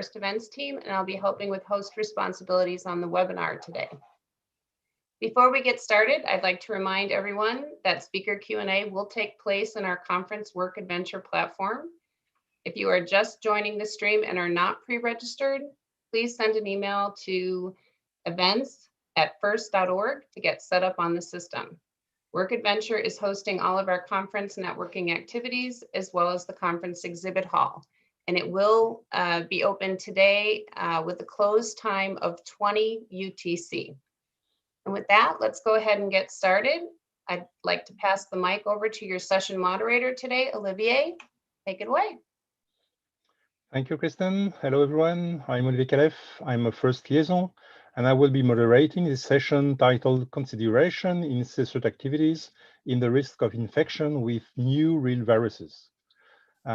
First Events team, and I'll be helping with host responsibilities on the webinar today. Before we get started, I'd like to remind everyone that speaker Q&A will take place in our conference work adventure platform. If you are just joining the stream and are not pre-registered, please send an email to events@first.org to get set up on the system. Work Adventure is hosting all of our conference networking activities as well as the conference exhibit hall. And it will be open today with a close time of 20 UTC. And with that, let's go ahead and get started. I'd like to pass the mic over to your session moderator today, Olivier. Take it away. Thank you, Kristen. Hello, everyone. I'm Olivier Calef. I'm a first liaison, and I will be moderating this session titled Consideration in CSIRT Activities in the Risk of Infection with New Real Viruses.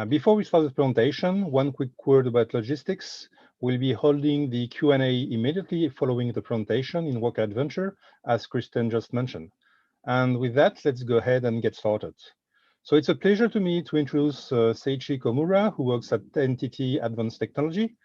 Before we start the presentation, one quick word about logistics. We'll be holding the Q&A immediately following the presentation in Work Adventure, as Kristen just mentioned. And with that, let's go ahead and get started. So it's a pleasure to me to introduce Seiichi Komura, who works at NTT Advanced Technology.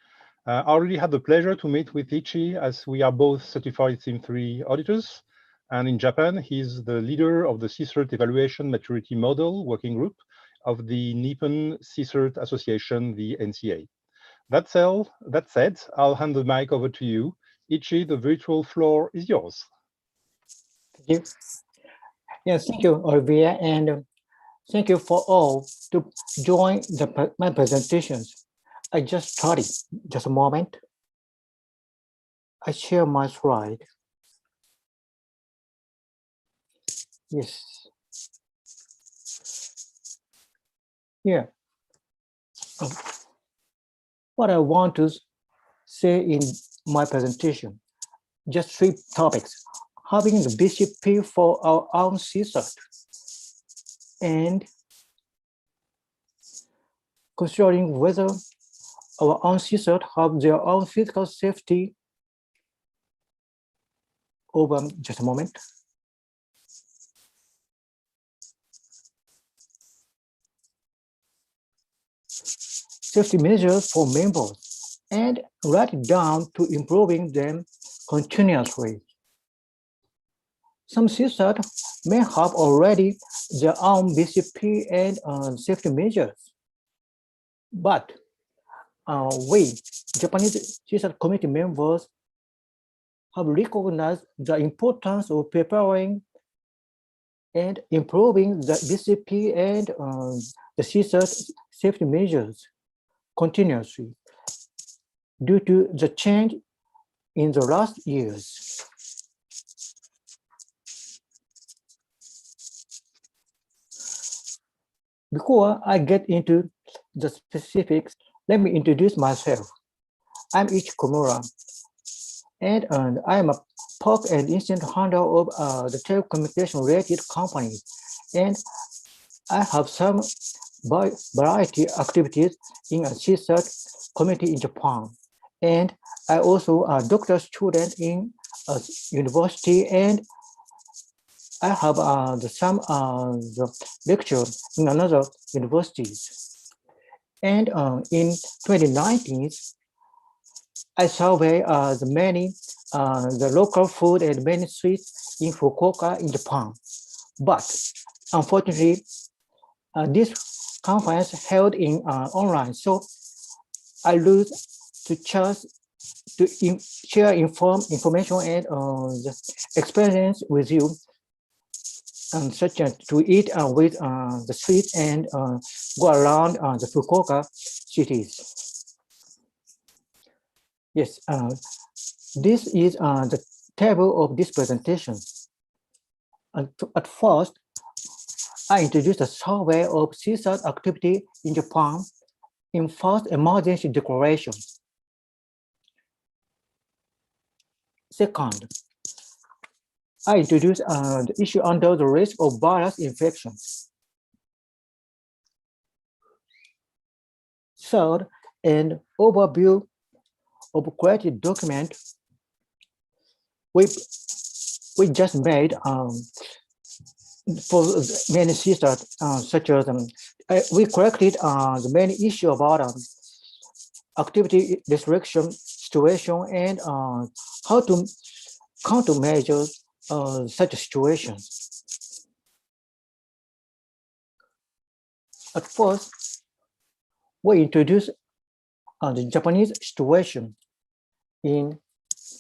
I already had the pleasure to meet with Ichi, as we are both certified Theme 3 auditors. And in Japan, he's the leader of the CSIRT Evaluation Maturity Model Working Group of the Nippon CSIRT Association, the NCA. That said, I'll hand the mic over to you. Ichi, the virtual floor is yours. Thank you. Yes, thank you, Olivia, and thank you for all to join my presentations. I just started, just a moment. I share my slide. Yes. Yeah. What I want to say in my presentation, just 3 topics. Having the BCP for our own CSIRT and considering whether our own CSIRT have their own physical safety. Over just a moment. Safety measures for members and write it down to improving them continuously. Some CSIRT may have already their own BCP and safety measures, but we, Japanese CSIRT committee members, have recognized the importance of preparing and improving the BCP and the CSIRT safety measures continuously due to the change in the last years. Before I get into the specifics, let me introduce myself. I'm Ichi Komura, and I'm a POC and incident handler of the telecommunication-related company, and I have some variety activities in a CSIRT community in Japan. And I also a doctoral student in a university, and I have some lecture in another universities. And in 2019, I surveyed the local food and many streets in Fukuoka in Japan. But unfortunately, this conference held in online, so I lose the chance to share information and the experience with you, such as to eat with the streets and go around the Fukuoka cities. Yes, this is the table of this presentation. And at first, I introduced a survey of CSIRT activity in Japan in first emergency declaration. Second, I introduced the issue under the risk of virus infections. Third, an overview of created document we just made for many CSIRT, such as we collected the many issue about activity restriction situation and how to countermeasure such situations. At first, we introduce the Japanese situation in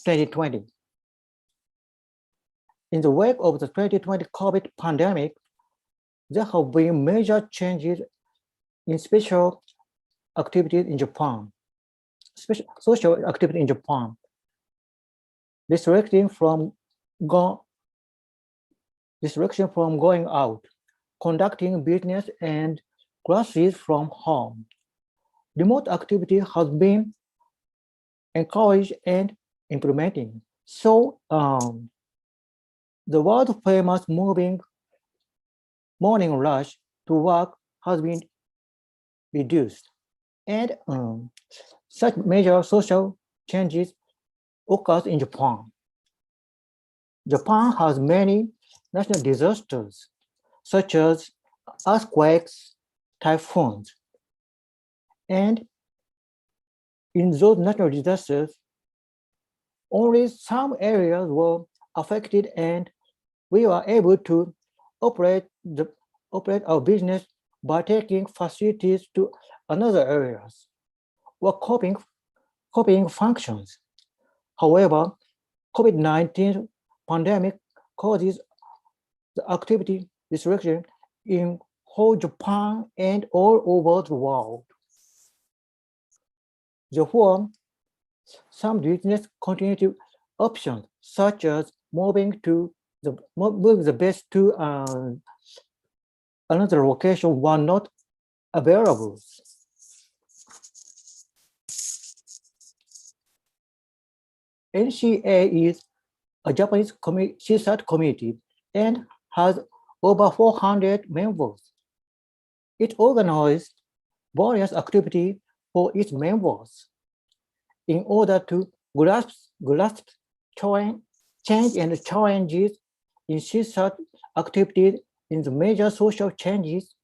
2020. In the wake of the 2020 COVID pandemic, there have been major changes in special activities in Japan, social activity in Japan, restricting from going out, conducting business and classes from home. Remote activity has been encouraged and implemented. So the world famous morning rush to work has been reduced. And such major social changes occurs in Japan. Japan has many natural disasters, such as earthquakes, typhoons. And in those natural disasters, only some areas were affected and we were able to operate our business by taking facilities to another areas or coping functions. However, COVID-19 pandemic causes the activity restriction in whole Japan and all over the world. Therefore, some business continuity options, such as moving the base to another location, were not available. NCA is a Japanese CSIRT community and has over 400 members. It organizes various activities for its members in order to grasp change and challenges in CSIRT activities in the major social changes.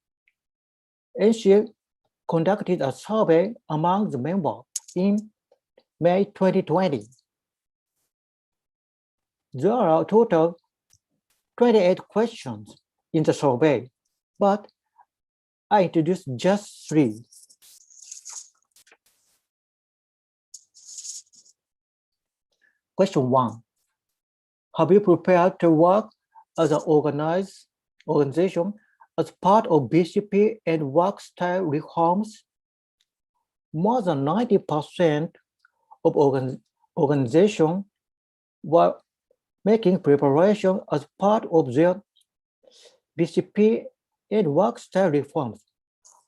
NCA conducted a survey among the members in May 2020. There are a total 28 questions in the survey, but I introduced just 3. Question 1. Have you prepared to work as an organization as part of BCP and work style reforms? More than 90% of organizations were making preparation as part of their BCP and work style reforms.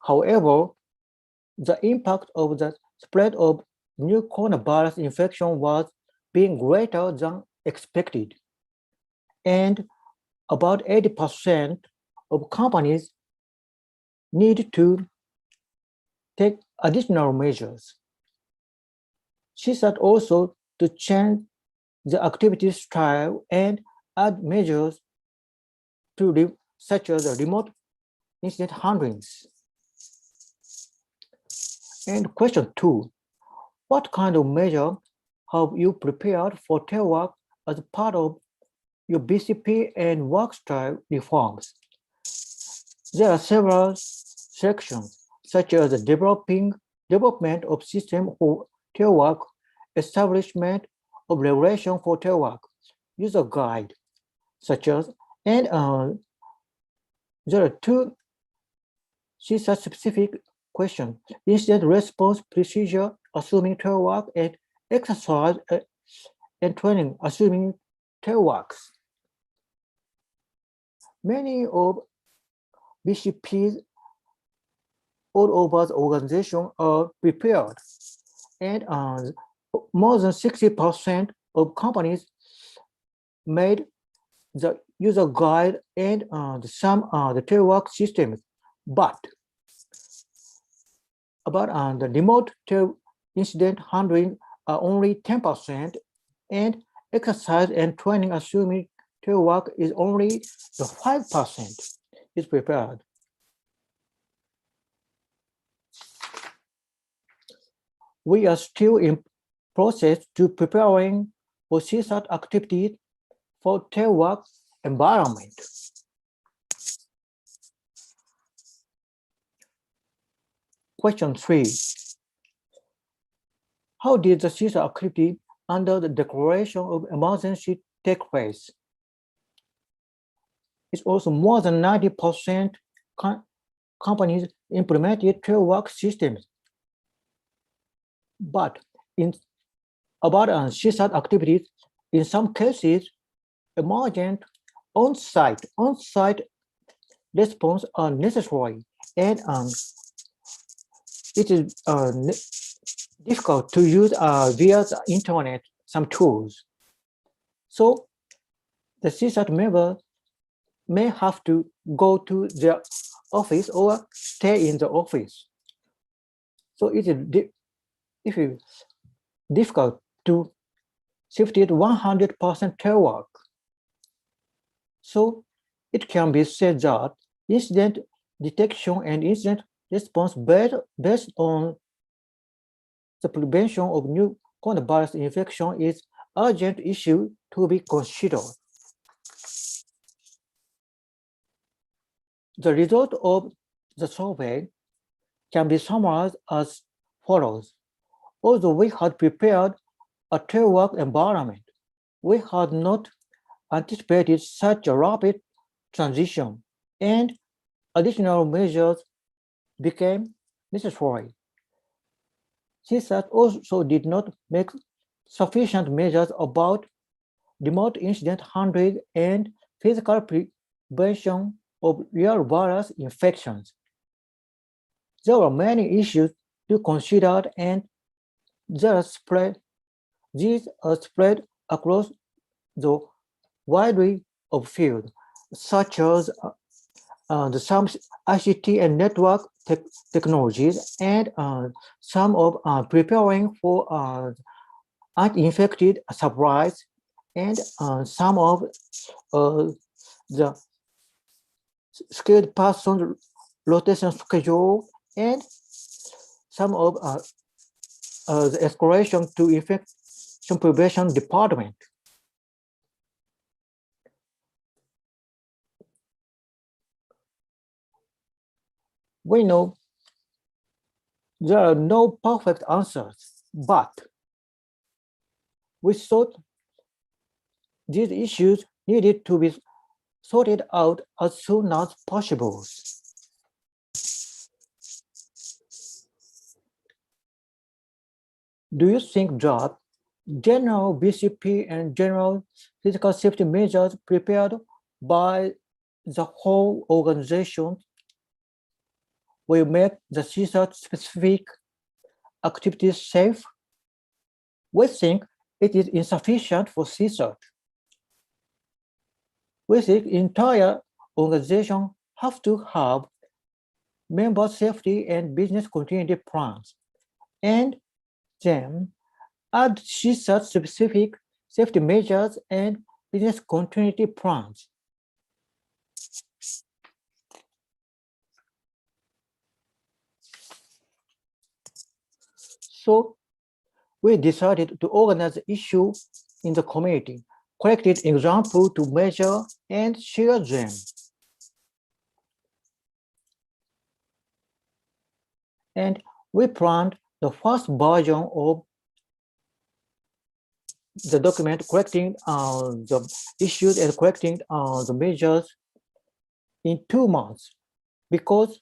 However, the impact of the spread of new coronavirus infection was being greater than expected. And about 80% of companies need to take additional measures. She said also to change the activity style and add measures to such as remote incident handlings. And question 2, what kind of measure have you prepared for telework as part of your BCP and work style reforms? There are several sections, such as the development of system for telework, establishment of regulation for telework, user guide, such as, and there are 2 CISO-specific questions: incident response procedure, assuming telework, and exercise and training, assuming teleworks. Many of BCPs all over the organization are prepared, and more than 60% of companies made the user guide and some the telework systems, but about the remote incident handling are only 10%, and exercise and training assuming telework is only the 5% is prepared. we are still in process to preparing for CSIRT activities for telework environment. Question 3. How did the CISO activity under the declaration of emergency take place? It's also more than 90% companies implemented telework systems. But about CSIRT activities, in some cases, emergent on-site response are necessary, and it is difficult to use via the internet some tools. So the CSIRT member may have to go to their office or stay in the office. So it is difficult to shift it 100% telework. So it can be said that incident detection and incident response based on the prevention of new coronavirus infection is urgent issue to be considered. The result of the survey can be summarized as follows. Although we had prepared a telework environment, we had not anticipated such a rapid transition, and additional measures became necessary. CSIRT also did not make sufficient measures about remote incident handling and physical prevention of real virus infections. There were many issues to consider, and these are spread across the wide of field, such as some ICT and network technologies, and some of preparing for uninfected supplies, and some of the skilled person rotation schedule, and some of the escalation to infection prevention department. We know there are no perfect answers, but we thought these issues needed to be sorted out as soon as possible. Do you think that general BCP and general physical safety measures prepared by the whole organization will make the CSIRT specific activities safe? We think it is insufficient for CSIRT. We think the entire organization have to have member safety and business continuity plans, and then add CSIRT specific safety measures and business continuity plans. So we decided to organize the issue in the community, collected examples to measure and share them. And we planned the first version of the document collecting the issues and collecting the measures in 2 months, because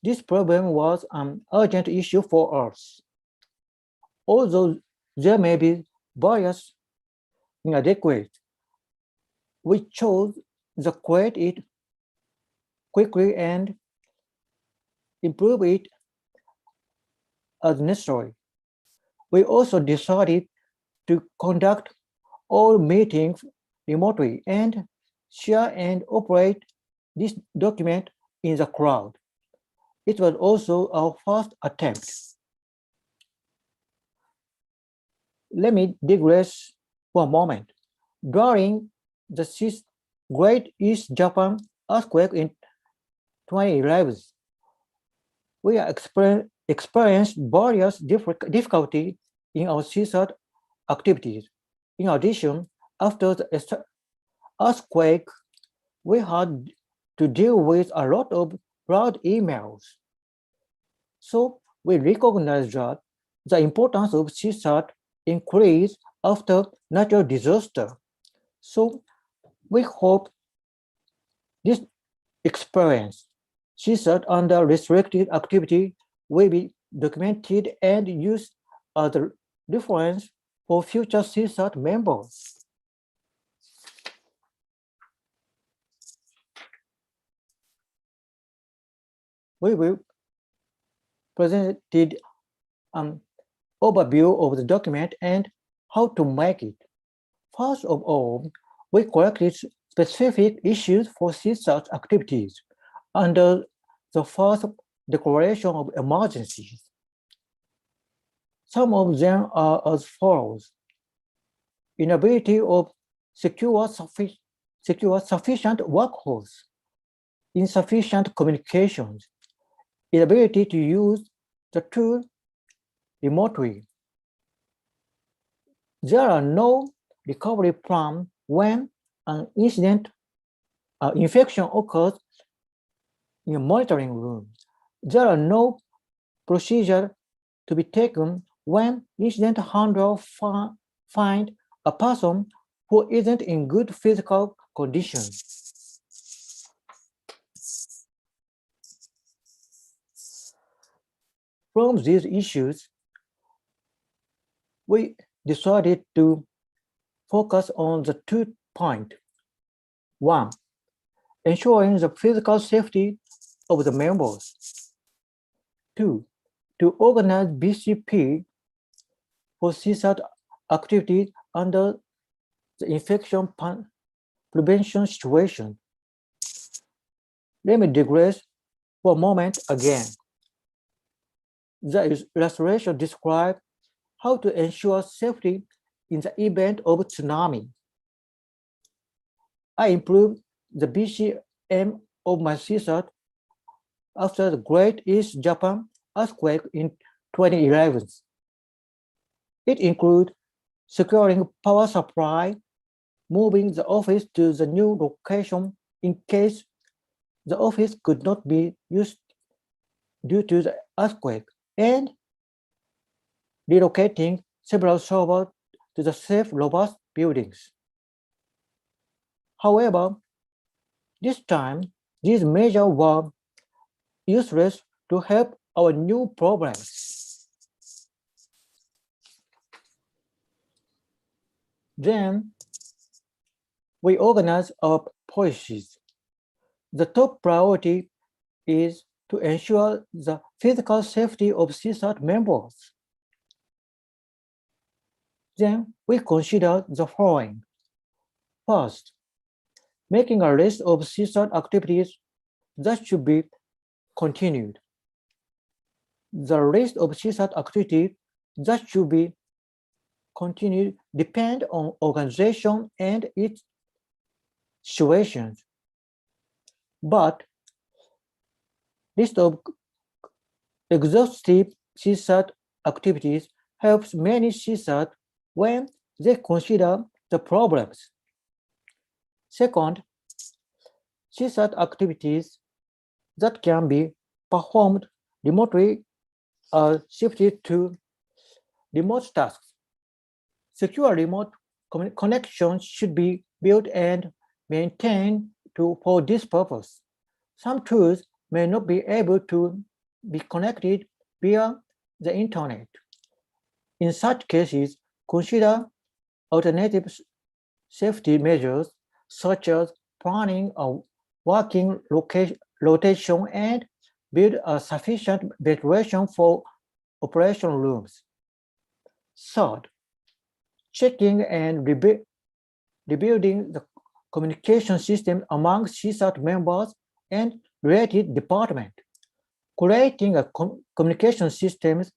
this problem was an urgent issue for us. Although there may be bias inadequate, we chose to create it quickly and improve it as necessary. We also decided to conduct all meetings remotely and share and operate this document in the cloud. It was also our first attempt. Let me digress for a moment. During the Great East Japan earthquake in 2011, we are experienced various difficulties in our CSIRT activities. In addition, after the earthquake, we had to deal with a lot of broad emails. So we recognize that the importance of CSIRT increased after natural disaster. So we hope this experience, CSIRT under restricted activity, will be documented and used as a reference for future CSIRT members. We will present an overview of the document and how to make it. First of all, we collected specific issues for CSIRT activities under the first declaration of emergencies. Some of them are as follows: inability of secure sufficient workforce, insufficient communications, inability to use the tool remotely. There are no recovery plans when an infection occurs in a monitoring room. There are no procedures to be taken when incident handlers find a person who isn't in good physical condition. From these issues, we decided to focus on the 2 points. 1, ensuring the physical safety of the members. 2, to organize BCP for CSIRT activities under the infection prevention situation. Let me digress for a moment again. The illustration describes how to ensure safety in the event of tsunami. I improved the BCM of my CSIRT after the Great East Japan earthquake in 2011. It includes securing power supply, moving the office to the new location in case the office could not be used due to the earthquake, and relocating several servers to the safe, robust buildings. However, this time, these measures were useless to help our new problems. Then, we organize our policies. The top priority is to ensure the physical safety of CSIRT members. Then we consider the following. First, making a list of CSIRT activities that should be continued. The list of CSIRT activities that should be continued depend on organization and its situations. But list of exhaustive CSIRT activities helps many CSIRT when they consider the problems. Second, CSIRT activities that can be performed remotely are shifted to remote tasks. Secure remote connections should be built and maintained for this purpose. Some tools may not be able to be connected via the internet. In such cases, consider alternative safety measures such as planning a working rotation and build a sufficient ventilation for operation rooms. Third, checking and rebuilding the communication system among CSIRT members and related departments. Creating a communication systems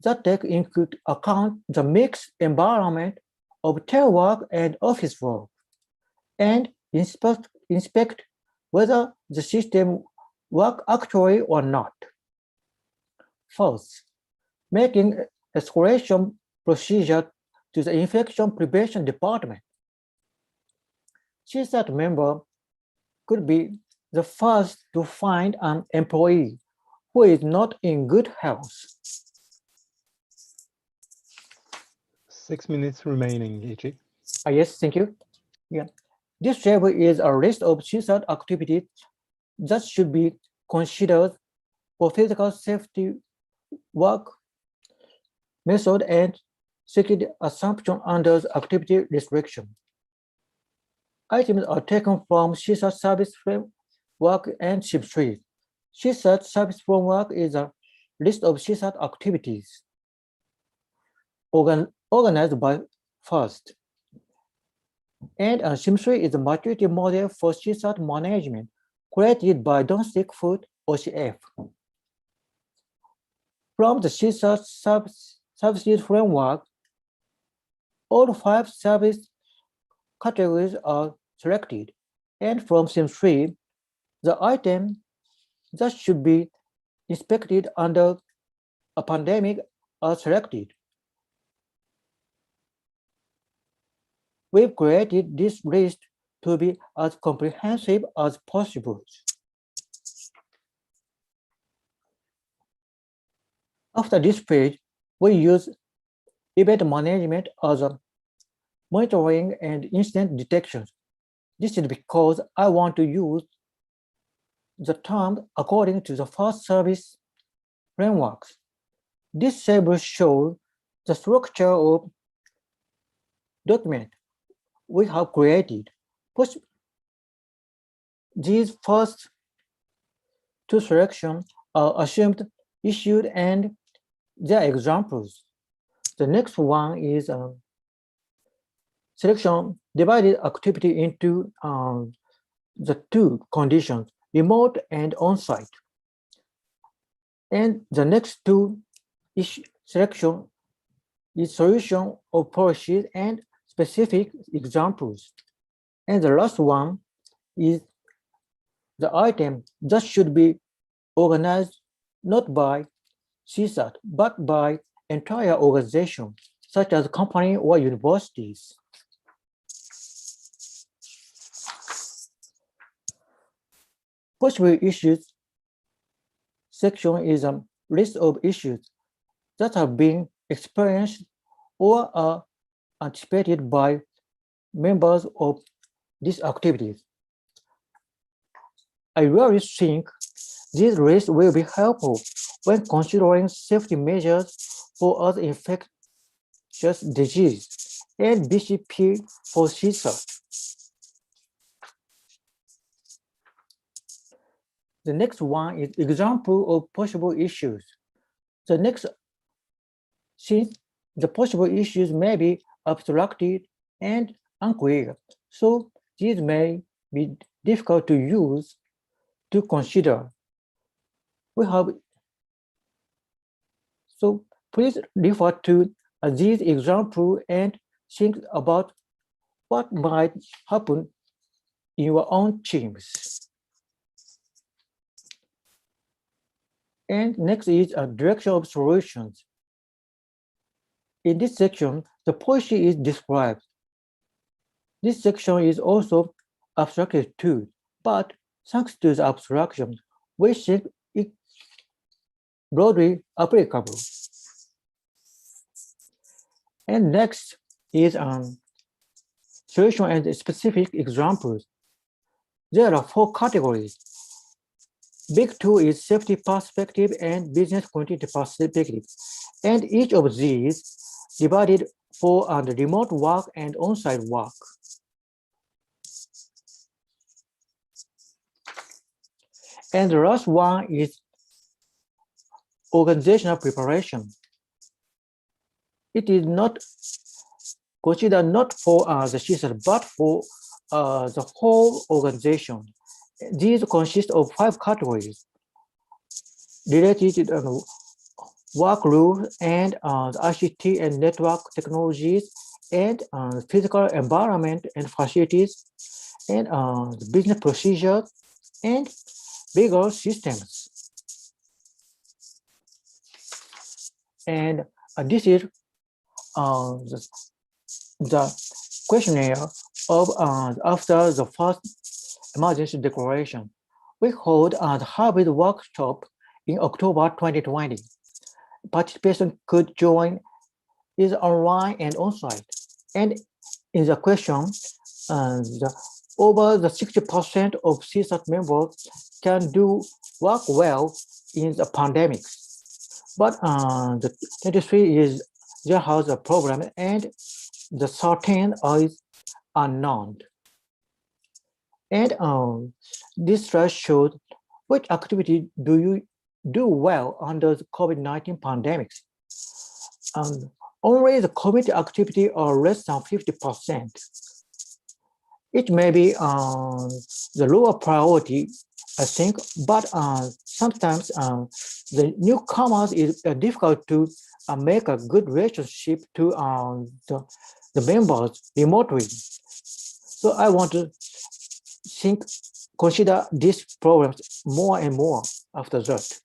that take into account the mixed environment of telework and office work, and inspect whether the system works actually or not. First, making escalation procedure to the infection prevention department. CSIRT member could be the first to find an employee who is not in good health. 6 minutes remaining, Ichi. Yes, thank you. Yeah. This table is a list of CSIRT activities that should be considered for physical safety work method and security assumption under the activity restriction. Items are taken from CSIRT service framework and SIP3. CSIRT service framework is a list of CSIRT activities organized by FIRST. And SIP3 is a maturity model for CSIRT management created by Domestic Food OCF. From the CSIRT services framework, all 5 service categories are selected. And from SIP3, the item that should be inspected under a pandemic are selected. We've created this list to be as comprehensive as possible. After this page, we use event management as a monitoring and incident detection. This is because I want to use the term according to the FIRST service frameworks. This table shows the structure of document we have created. These first 2 selections are assumed, issued, and their examples. The next one is selection divided activity into the 2 conditions, remote and on-site. And the next 2 selection is solution of policies and specific examples. And the last one is the item that should be organized not by CSIRT, but by entire organization, such as company or universities. Possible issues section is a list of issues that have been experienced or are anticipated by members of these activities. I really think this list will be helpful when considering safety measures for other infectious disease and BCP for CISO. The next one is example of possible issues. Since the possible issues may be abstracted and unclear, so these may be difficult to use to consider. So please refer to these examples and think about what might happen in your own teams. And next is a direction of solutions. In this section, the policy is described. This section is also abstracted too, but thanks to the abstraction, we think it broadly applicable. And next is solution and specific examples. There are 4 categories. Big 2 is safety perspective and business continuity perspective. And each of these divided for the remote work and on-site work. And the last one is organizational preparation. It is not considered not for the CISO, but for the whole organization. These consist of 5 categories related to work rules and ICT and network technologies and physical environment and facilities and business procedures and legal systems. And this is the questionnaire of after the first emergency declaration. We hold a hybrid workshop in October 2020. Participants could join either online and on-site. And in the question, over the 60% of CSIRT members can do work well in the pandemic. But the 23 is there has a problem, and the 13 is unknown. And this slide shows which activity do you do well under the COVID-19 pandemic. Only the community activity are less than 50%. It may be the lower priority, I think, but sometimes the newcomers is difficult to make a good relationship to the members remotely. So I want to consider these problems more and more after that.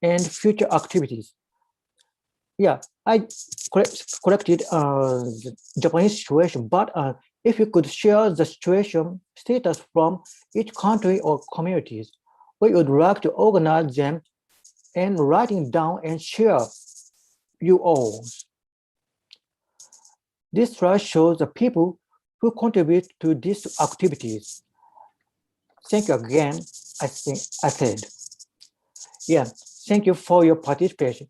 And future activities. Yeah, I corrected the Japanese situation, but if you could share the situation status from each country or communities, we would like to organize them and writing down and share you all. This slide shows the people who contribute to these activities. Thank you again, I said. Yeah, thank you for your participation.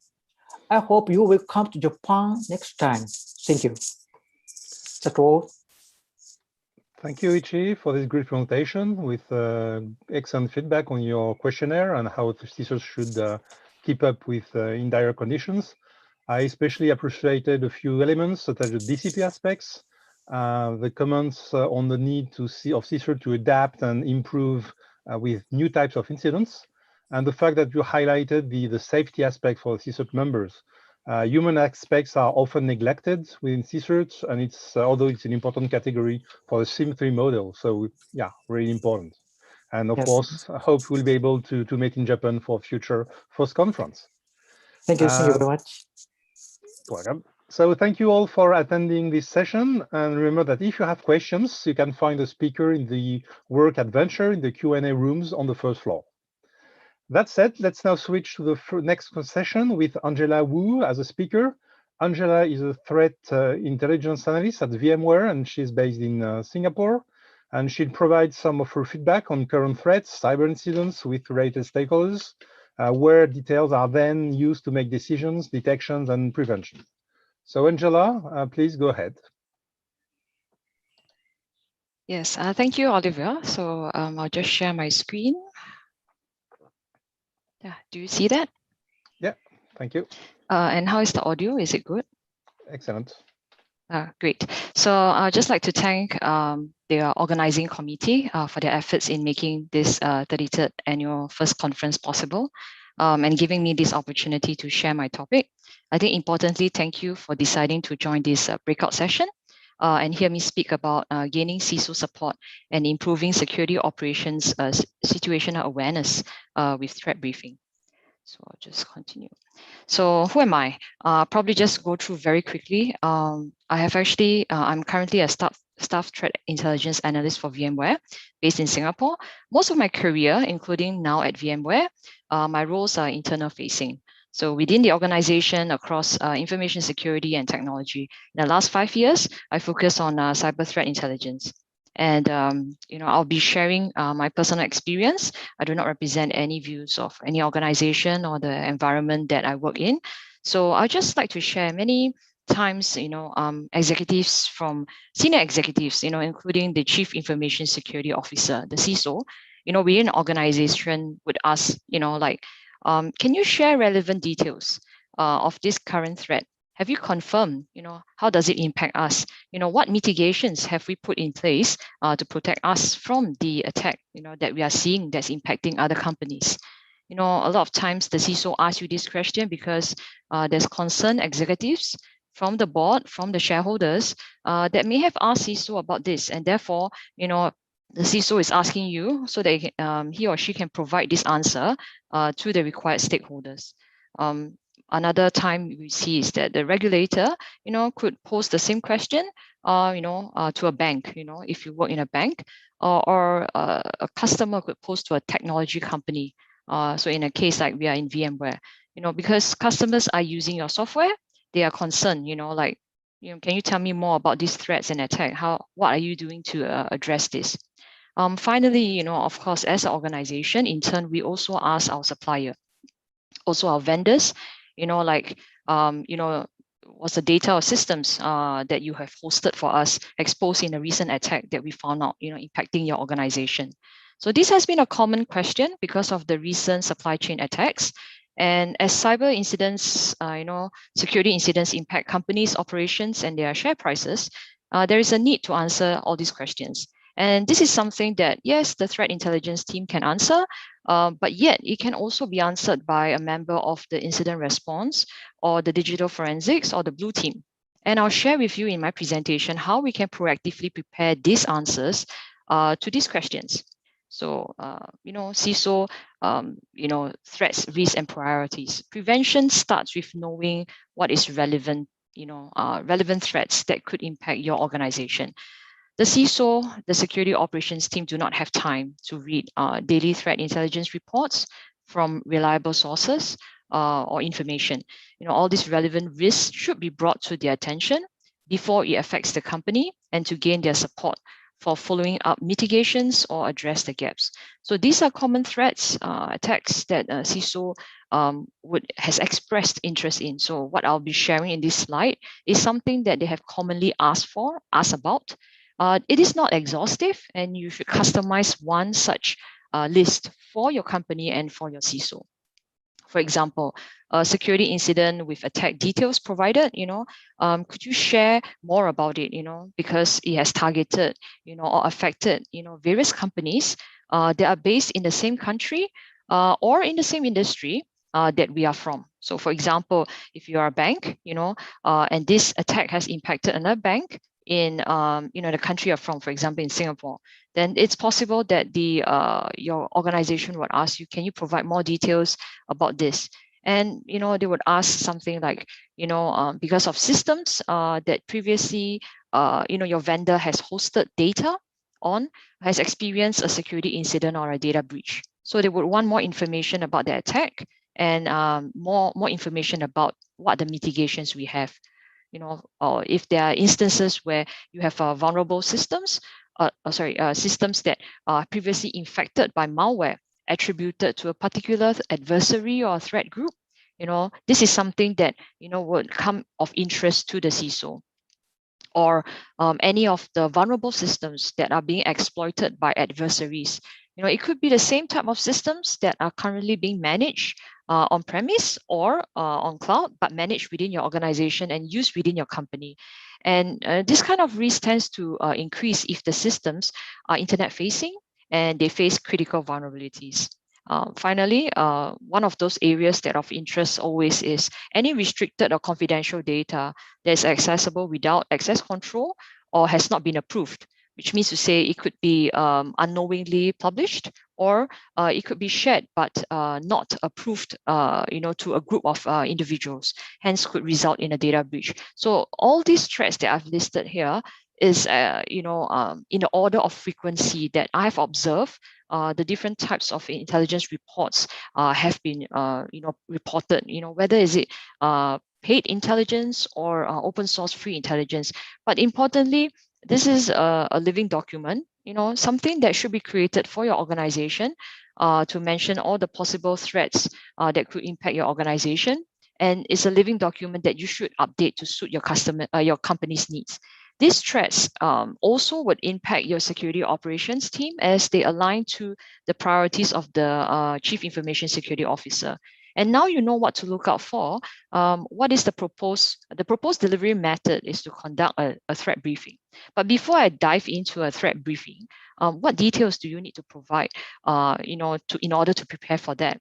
I hope you will come to Japan next time. Thank you. That's all. Thank you, Ichi, for this great presentation with excellent feedback on your questionnaire and how the CISOs should keep up with in dire conditions. I especially appreciated a few elements such as the DCP aspects, the comments on the need of CISO to adapt and improve with new types of incidents, and the fact that you highlighted the safety aspect for CSIRT members. Human aspects are often neglected within CSIRT, and although it's an important category for the SIM3 model. So yeah, really important. And of course, I hope we'll be able to meet in Japan for future FIRST conference. Thank you very much. Welcome. So thank you all for attending this session. And remember that if you have questions, you can find the speaker in the work adventure in the Q&A rooms on the first floor. That said, let's now switch to the next session with Angela Wu as a speaker. Angela is a threat intelligence analyst at VMware, and she's based in Singapore. And she'll provide some of her feedback on current threats, cyber incidents with related stakeholders, where details are then used to make decisions, detections, and prevention. So Angela, please go ahead. Yes, thank you, Oliver. So I'll just share my screen. Yeah, do you see that? Yeah, thank you. And how is the audio? Is it good? Excellent. Great. So I'd just like to thank the organizing committee for their efforts in making this 33rd annual FIRST conference possible and giving me this opportunity to share my topic. I think importantly, thank you for deciding to join this breakout session and hear me speak about gaining CISO support and improving security operations situational awareness with threat briefing. So I'll just continue. So who am I? Probably just go through very quickly. I'm currently a staff threat intelligence analyst for VMware based in Singapore. Most of my career, including now at VMware, my roles are internal facing. So within the organization across information security and technology, in the last 5 years, I focus on cyber threat intelligence. And I'll be sharing my personal experience. I do not represent any views of any organization or the environment that I work in. So I'd just like to share many times, executives from senior executives, including the Chief Information Security Officer, the CISO, within an organization would ask, can you share relevant details of this current threat? Have you confirmed, how does it impact us? What mitigations have we put in place to protect us from the attack, that we are seeing that's impacting other companies? A lot of times the CISO asks you this question because there's concerned executives from the board, from the shareholders that may have asked CISO about this. And therefore, the CISO is asking you so that he or she can provide this answer to the required stakeholders. Another time we see is that the regulator, could pose the same question, to a bank, if you work in a bank, or a customer could pose to a technology company. So in a case like we are in VMware, because customers are using your software, they are concerned, like, can you tell me more about these threats and attack? What are you doing to address this? Finally, of course, as an organization, in turn, we also ask our supplier, also our vendors, like, what's the data or systems that you have hosted for us exposed in a recent attack that we found out, impacting your organization. So this has been a common question because of the recent supply chain attacks. And as cyber incidents, security incidents impact companies' operations and their share prices, there is a need to answer all these questions. And this is something that, yes, the threat intelligence team can answer, but yet it can also be answered by a member of the incident response or the digital forensics or the blue team. And I'll share with you in my presentation how we can proactively prepare these answers to these questions. So, CISO, threats, risks, and priorities. Prevention starts with knowing what is relevant, relevant threats that could impact your organization. The CISO, the security operations team, do not have time to read daily threat intelligence reports from reliable sources or information. All these relevant risks should be brought to their attention before it affects the company and to gain their support for following up mitigations or address the gaps. So these are common threats, attacks that CISO has expressed interest in. So what I'll be sharing in this slide is something that they have commonly asked about. It is not exhaustive, and you should customize one such list for your company and for your CISO. For example, a security incident with attack details provided, could you share more about it, because it has targeted, or affected, various companies that are based in the same country or in the same industry that we are from. So for example, if you are a bank, and this attack has impacted another bank in the country you're from, for example, in Singapore, then it's possible that your organization would ask you, can you provide more details about this? And they would ask something like, because of systems that previously your vendor has hosted data on, has experienced a security incident or a data breach. So they would want more information about the attack and more information about what the mitigations we have. Or if there are instances where you have vulnerable systems, systems that are previously infected by malware attributed to a particular adversary or threat group, this is something that, would come of interest to the CISO. Or any of the vulnerable systems that are being exploited by adversaries. It could be the same type of systems that are currently being managed on-premise or on cloud, but managed within your organization and used within your company. And this kind of risk tends to increase if the systems are internet-facing and they face critical vulnerabilities. Finally, one of those areas that of interest always is any restricted or confidential data that is accessible without access control or has not been approved, which means to say it could be unknowingly published, or it could be shared but not approved, to a group of individuals, hence could result in a data breach. So all these threats that I've listed here is, in the order of frequency that I've observed. The different types of intelligence reports have been, reported. Whether is it paid intelligence or open source free intelligence. But importantly, this is a living document, something that should be created for your organization to mention all the possible threats that could impact your organization. And it's a living document that you should update to suit your company's needs. These threats also would impact your security operations team as they align to the priorities of the Chief Information Security Officer. And now you know what to look out for. What is the proposed delivery method is to conduct a threat briefing. But before I dive into a threat briefing, what details do you need to provide, in order to prepare for that?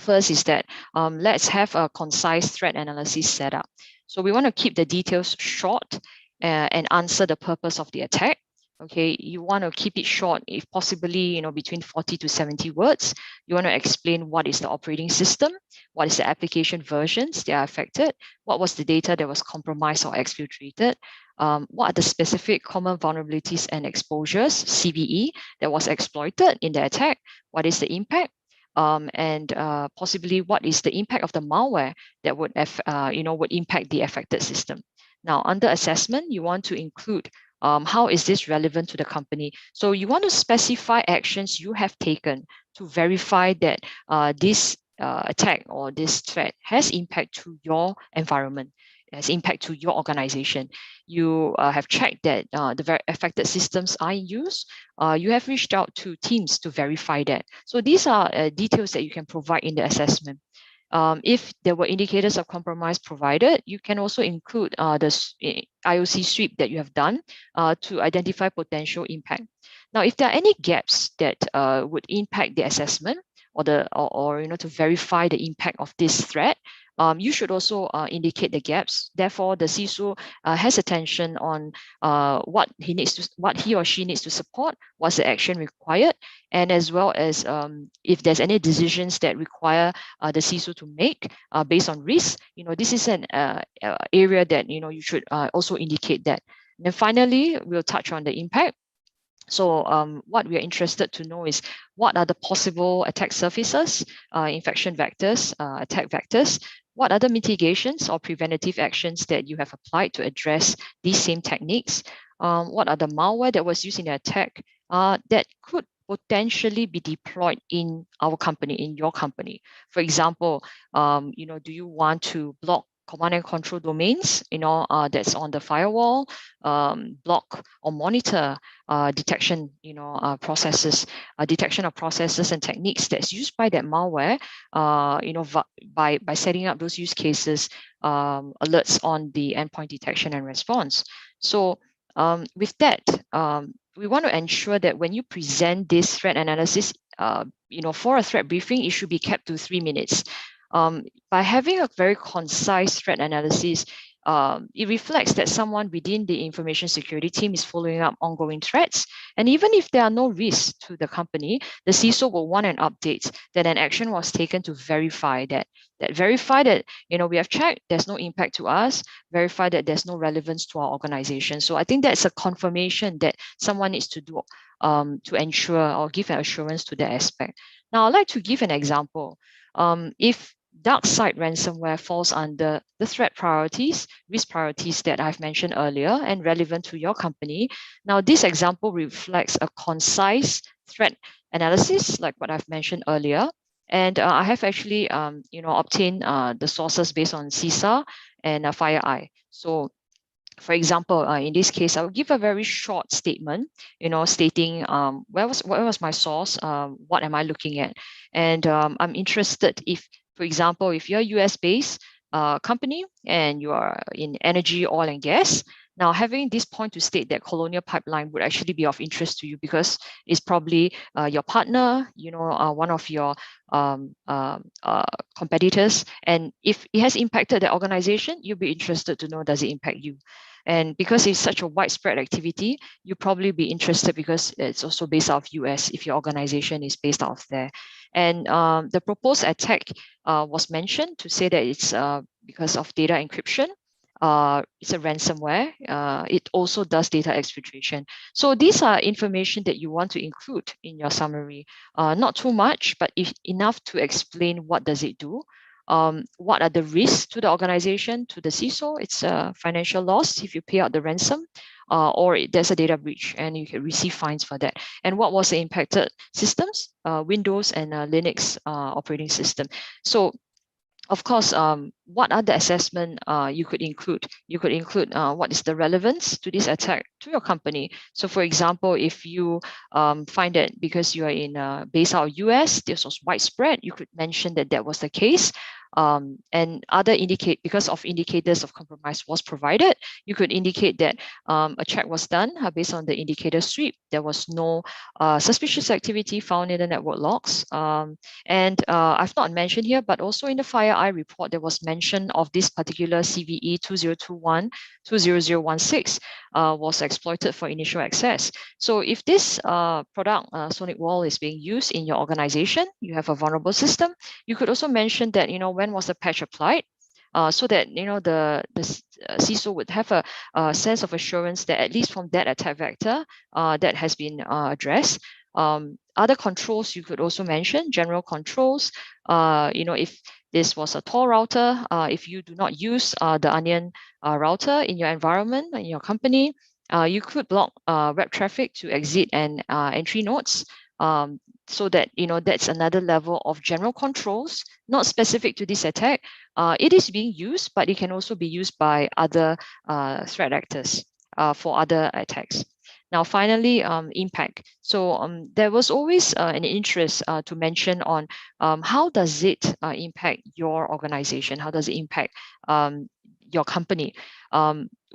First is that let's have a concise threat analysis set up. So we want to keep the details short and answer the purpose of the attack. Okay, you want to keep it short, if possibly, between 40 to 70 words. You want to explain what is the operating system, what is the application versions that are affected, what was the data that was compromised or exfiltrated, what are the specific common vulnerabilities and exposures, CVE, that was exploited in the attack, what is the impact, and possibly what is the impact of the malware that would impact the affected system. Now, under assessment, you want to include how is this relevant to the company? So you want to specify actions you have taken to verify that this attack or this threat has impact to your environment, has impact to your organization. You have checked that the affected systems are in use. You have reached out to teams to verify that. So these are details that you can provide in the assessment. If there were indicators of compromise provided, you can also include the IOC sweep that you have done to identify potential impact. Now, if there are any gaps that would impact the assessment or to verify the impact of this threat, you should also indicate the gaps. Therefore, the CISO has attention on what he or she needs to support, what's the action required, and as well as if there's any decisions that require the CISO to make based on risk. This is an area that you should also indicate that. And then finally, we'll touch on the impact. So what we are interested to know is what are the possible attack surfaces, infection vectors, attack vectors, what are the mitigations or preventative actions that you have applied to address these same techniques, what are the malware that was used in the attack that could potentially be deployed in our company, in your company. For example, do you want to block command and control domains, that's on the firewall, block or monitor detection, processes, detection of processes and techniques that's used by that malware, by setting up those use cases, alerts on the endpoint detection and response. So with that, we want to ensure that when you present this threat analysis, for a threat briefing, it should be kept to 3 minutes. By having a very concise threat analysis, it reflects that someone within the information security team is following up ongoing threats. And even if there are no risks to the company, the CISO will want an update that an action was taken to verify that we have checked, there's no impact to us, verify that there's no relevance to our organization. So I think that's a confirmation that someone needs to do to ensure or give an assurance to that aspect. Now, I'd like to give an example. If dark side ransomware falls under the threat priorities, risk priorities that I've mentioned earlier and relevant to your company. Now, this example reflects a concise threat analysis, like what I've mentioned earlier. And I have actually, obtained the sources based on CISA and FireEye. So, for example, in this case, I will give a very short statement, stating where was my source, what am I looking at, and I'm interested if, for example, if you're a US-based company and you are in energy, oil, and gas. Now, having this point to state that Colonial Pipeline would actually be of interest to you because it's probably your partner, one of your competitors. And if it has impacted the organization, you'll be interested to know, does it impact you? And because it's such a widespread activity, you'll probably be interested because it's also based out of US if your organization is based out of there. And the proposed attack was mentioned to say that it's because of data encryption. It's a ransomware. It also does data exfiltration. So these are information that you want to include in your summary. Not too much, but enough to explain what does it do. What are the risks to the organization, to the CISO? It's a financial loss if you pay out the ransom, or there's a data breach and you can receive fines for that. And what was the impacted systems? Windows and Linux operating system. So, of course, what are the assessment you could include? You could include what is the relevance to this attack to your company. So, for example, if you find that because you are in based out of US, this was widespread, you could mention that that was the case. and other because of indicators of compromise was provided, you could indicate that a check was done based on the indicator sweep. There was no suspicious activity found in the network logs. And I've not mentioned here, but also in the FireEye report, there was mention of this particular CVE 2021-20016 was exploited for initial access. So if this product, Sonic Wall, is being used in your organization, you have a vulnerable system, you could also mention that, when was the patch applied, so that, the CISO would have a sense of assurance that at least from that attack vector that has been addressed. Other controls you could also mention, general controls, if this was a Tor router, if you do not use the Onion router in your environment, in your company, you could block web traffic to exit and entry nodes. So that, that's another level of general controls, not specific to this attack. It is being used, but it can also be used by other threat actors for other attacks. Now, finally, impact. So there was always an interest to mention on how does it impact your organization? How does it impact your company?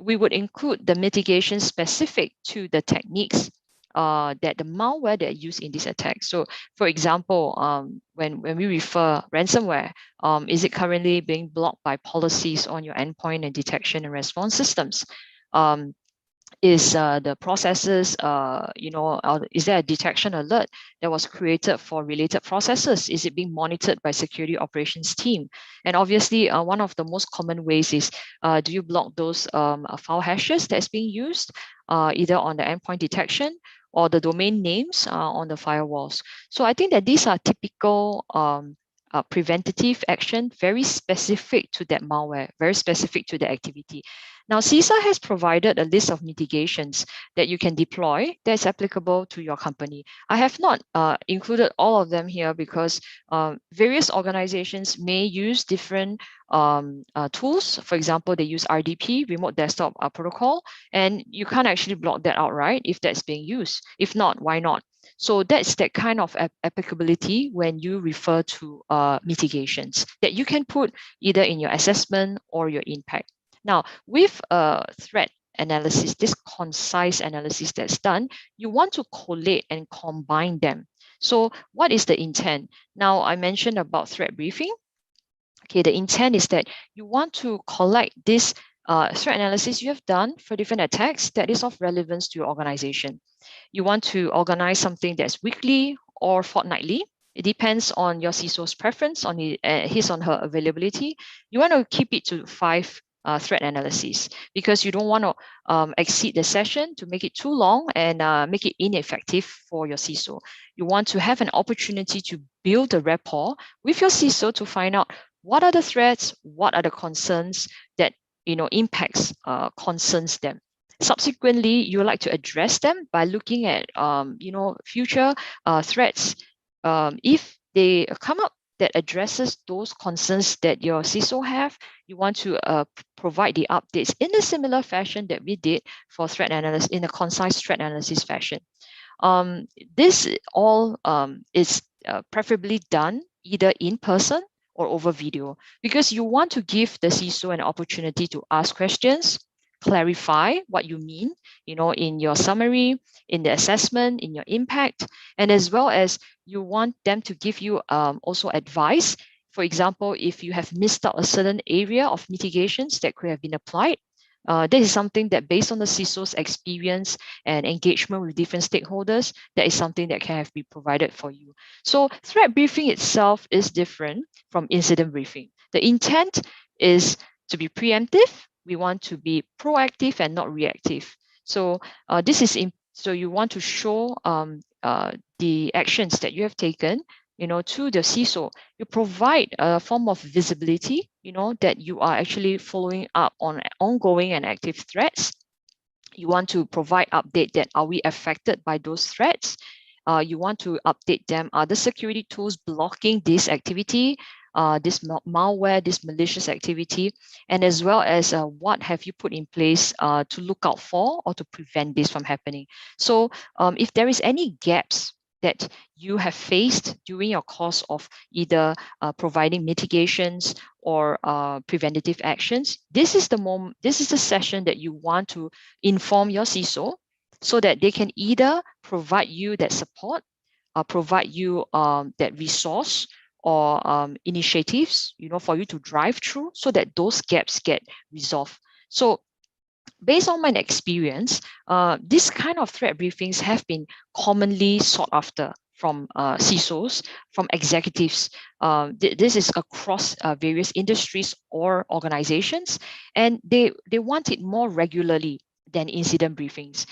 We would include the mitigation specific to the techniques that the malware that are used in this attack. So, for example, when we refer ransomware, is it currently being blocked by policies on your endpoint and detection and response systems? Is the processes, is there a detection alert that was created for related processes? Is it being monitored by security operations team? And obviously, one of the most common ways is, do you block those file hashes that's being used either on the endpoint detection or the domain names on the firewalls? So I think that these are typical preventative action, very specific to that malware, very specific to the activity. Now, CISA has provided a list of mitigations that you can deploy that's applicable to your company. I have not included all of them here because various organizations may use different tools. For example, they use RDP, Remote Desktop Protocol, and you can't actually block that outright if that's being used. If not, why not? So that's that kind of applicability when you refer to mitigations that you can put either in your assessment or your impact. Now, with threat analysis, this concise analysis that's done, you want to collate and combine them. So what is the intent? Now, I mentioned about threat briefing. Okay, the intent is that you want to collect this threat analysis you have done for different attacks that is of relevance to your organization. You want to organize something that's weekly or fortnightly. It depends on your CISO's preference, on his or her availability. You want to keep it to 5 threat analyses because you don't want to exceed the session to make it too long and make it ineffective for your CISO. You want to have an opportunity to build a rapport with your CISO to find out what are the threats, what are the concerns that impacts concerns them. Subsequently, you would like to address them by looking at future threats. If they come up that addresses those concerns that your CISO have, you want to provide the updates in a similar fashion that we did for threat analysis, in a concise threat analysis fashion. This all is preferably done either in person or over video, because you want to give the CISO an opportunity to ask questions, clarify what you mean, in your summary, in the assessment, in your impact, and as well as you want them to give you also advice. For example, if you have missed out a certain area of mitigations that could have been applied, this is something that based on the CISO's experience and engagement with different stakeholders, that is something that can have been provided for you. So threat briefing itself is different from incident briefing. The intent is to be preemptive. We want to be proactive and not reactive. So so you want to show the actions that you have taken, to the CISO. You provide a form of visibility, that you are actually following up on ongoing and active threats. You want to provide update that are we affected by those threats? You want to update them, are the security tools blocking this activity, this malware, this malicious activity, and as well as what have you put in place to look out for or to prevent this from happening. So if there is any gaps that you have faced during your course of either providing mitigations or preventative actions. This is the moment, this is the session that you want to inform your CISO so that they can either provide you that support, provide you that resource or initiatives, for you to drive through so that those gaps get resolved. So based on my experience, this kind of threat briefings have been commonly sought after from CISOs, from executives. This is across various industries or organizations, and they want it more regularly than incident briefings.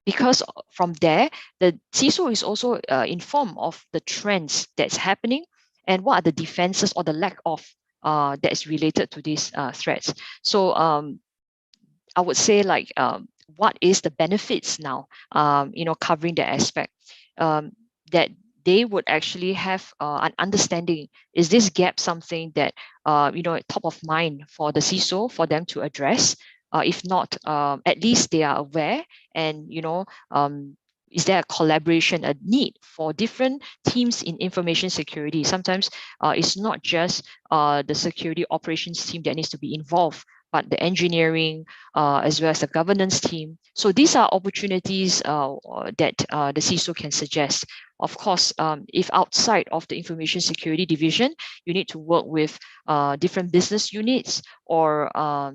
Because from there, the CISO is also informed of the trends that's happening and what are the defenses or the lack of that is related to these threats. So I would say like, what is the benefits now, covering the aspect that they would actually have an understanding. Is this gap something that, top of mind for the CISO for them to address? If not, at least they are aware and, is there a collaboration, a need for different teams in information security? Sometimes it's not just the security operations team that needs to be involved, but the engineering as well as the governance team. So these are opportunities that the CISO can suggest. Of course, if outside of the information security division, you need to work with different business units or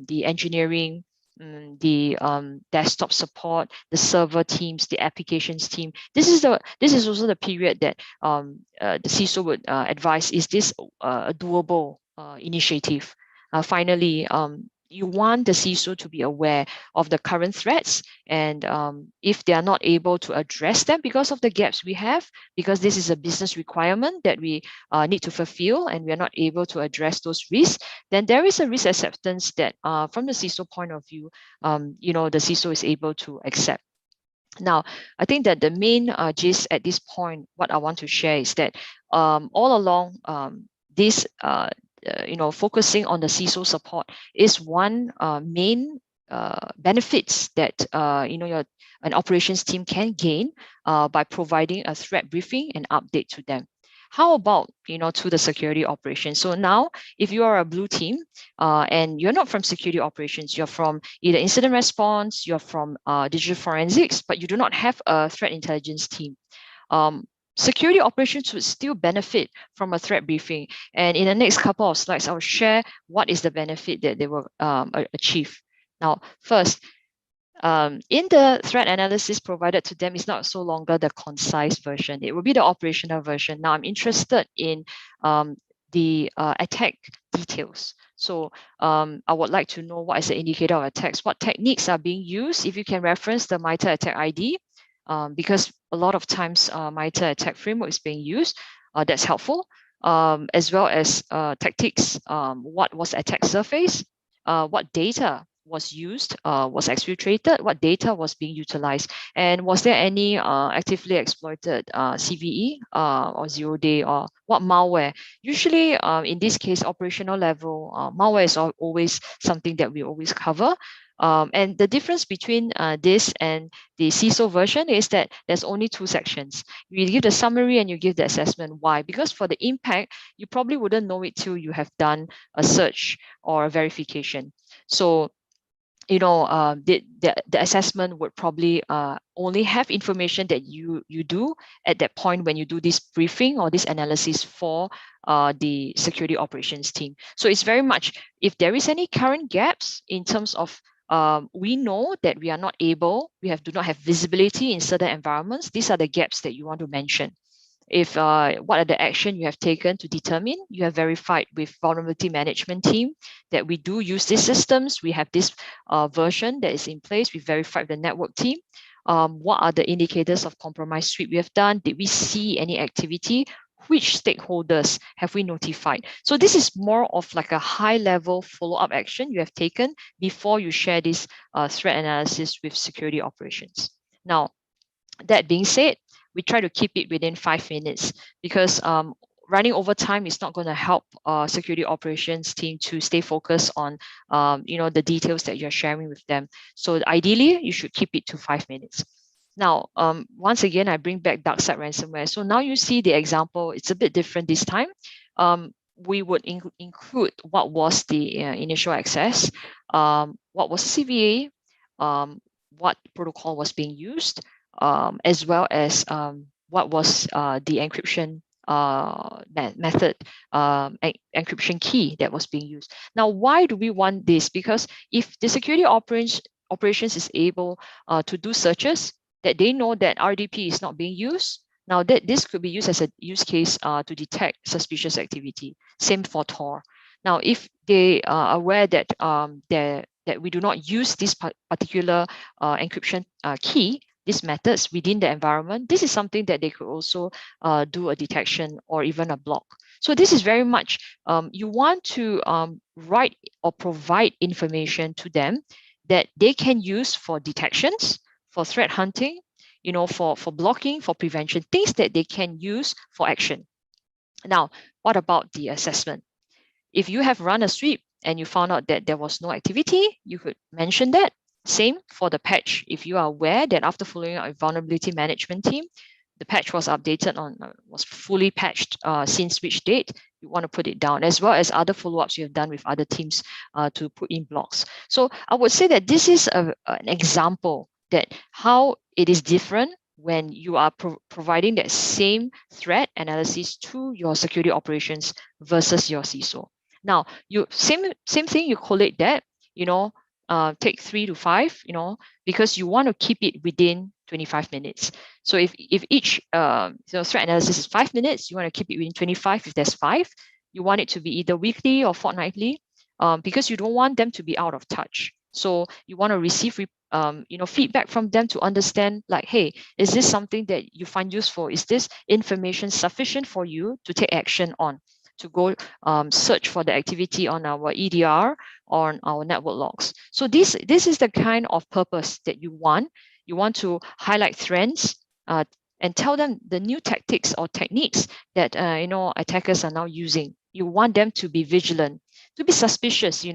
the engineering, the desktop support, the server teams, the applications team. This is also the period that the CISO would advise, is this a doable initiative? Finally, you want the CISO to be aware of the current threats, and if they are not able to address them because of the gaps we have, because this is a business requirement that we need to fulfill and we are not able to address those risks, then there is a risk acceptance that from the CISO point of view, the CISO is able to accept. Now, I think that the main gist at this point, what I want to share is that all along this focusing on the CISO support is one main benefits that an operations team can gain by providing a threat briefing and update to them. How about to the security operations? So now, if you are a blue team and you're not from security operations, you're from either incident response, you're from digital forensics, but you do not have a threat intelligence team. Security operations would still benefit from a threat briefing. And in the next couple of slides, I'll share what is the benefit that they will achieve. Now, first, in the threat analysis provided to them is not so longer the concise version. It will be the operational version. Now, I'm interested in the attack details. So I would like to know what is the indicator of attacks, what techniques are being used. If you can reference the MITRE attack ID, because a lot of times MITRE attack framework is being used, that's helpful, as well as tactics. What was the attack surface? What data was used, was exfiltrated, what data was being utilized, and was there any actively exploited CVE or 0-day, or what malware? Usually in this case, operational level, malware is always something that we always cover. And the difference between this and the CISO version is that there's only 2 sections. You give the summary and you give the assessment. Why? Because for the impact, you probably wouldn't know it till you have done a search or a verification. So the assessment would probably only have information that you do at that point when you do this briefing or this analysis for the security operations team. So it's very much, if there is any current gaps in terms of we know that we are not able, do not have visibility in certain environments, these are the gaps that you want to mention. If what are the action you have taken to determine, you have verified with vulnerability management team that we do use these systems, we have this version that is in place, we verified the network team. What are the indicators of compromise sweep we have done? Did we see any activity? Which stakeholders have we notified? So this is more of like a high level follow-up action you have taken before you share this threat analysis with security operations. Now, that being said, we try to keep it within 5 minutes because running over time is not going to help security operations team to stay focused on the details that you're sharing with them. So ideally, you should keep it to 5 minutes. Now, once again, I bring back dark side ransomware. So now you see the example, it's a bit different this time. We would include what was the initial access, what was CVA, what protocol was being used, as well as what was the encryption method, encryption key that was being used. Now, why do we want this? Because if the security operations is able to do searches, that they know that RDP is not being used. Now that this could be used as a use case to detect suspicious activity. Same for Tor. Now, if they are aware that that we do not use this particular encryption key, these methods within the environment, this is something that they could also do a detection or even a block. So this is very much, you want to write or provide information to them that they can use for detections, for threat hunting, for blocking, for prevention, things that they can use for action. Now, what about the assessment? If you have run a sweep and you found out that there was no activity, you could mention that. Same for the patch. If you are aware that after following a vulnerability management team, the patch was updated was fully patched since which date, you want to put it down, as well as other follow-ups you have done with other teams to put in blocks. So I would say that this is an example that how it is different when you are providing that same threat analysis to your security operations versus your CISO. Now, same thing, you collate that, take 3 to 5, because you want to keep it within 25 minutes. So if each threat analysis is 5 minutes, you want to keep it within 25. If there's 5, you want it to be either weekly or fortnightly, because you don't want them to be out of touch. So you want to receive feedback from them to understand, like, hey, is this something that you find useful? Is this information sufficient for you to take action on, to go search for the activity on our EDR or on our network logs? So this is the kind of purpose that you want. You want to highlight trends and tell them the new tactics or techniques that attackers are now using. You want them to be vigilant, to be suspicious,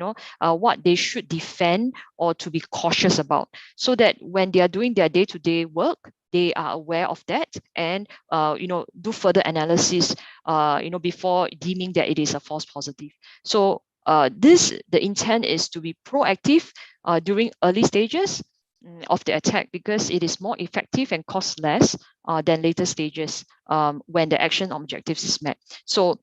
what they should defend or to be cautious about, so that when they are doing their day-to-day work, they are aware of that and do further analysis before deeming that it is a false positive. So the intent is to be proactive during early stages of the attack, because it is more effective and costs less than later stages when the action objectives is met. So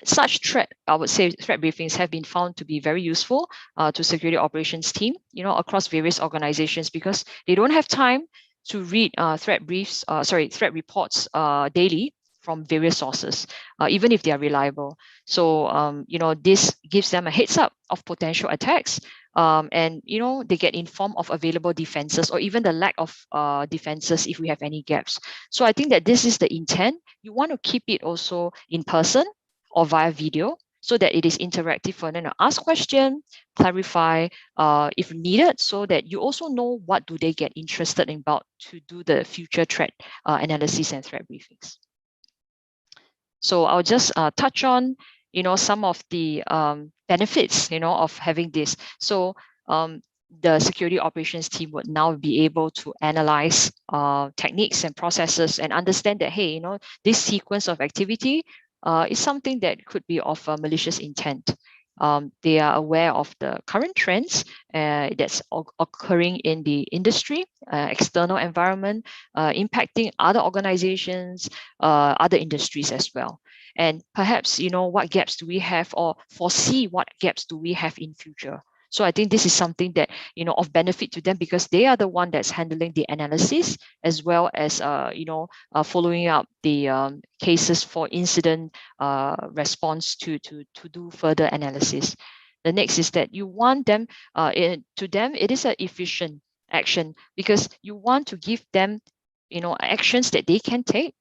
such threat briefings have been found to be very useful to security operations team, across various organizations, because they don't have time to read threat reports daily from various sources, even if they are reliable. So, this gives them a heads up of potential attacks, and they get informed of available defenses or even the lack of defenses if we have any gaps. So I think that this is the intent. You want to keep it also in person or via video, so that it is interactive for them to ask questions, clarify if needed, so that you also know what do they get interested in about to do the future threat analysis and threat briefings. So I'll just touch on, some of the benefits, of having this. So the security operations team would now be able to analyze techniques and processes and understand that, hey, this sequence of activity is something that could be of a malicious intent. They are aware of the current trends that's occurring in the industry, external environment, impacting other organizations, other industries as well. And perhaps, what gaps do we have, or foresee what gaps do we have in future? So I think this is something that, of benefit to them, because they are the one that's handling the analysis, as well as, following up the cases for incident response to do further analysis. The next is that you want them, to them, it is an efficient action, because you want to give them, actions that they can take,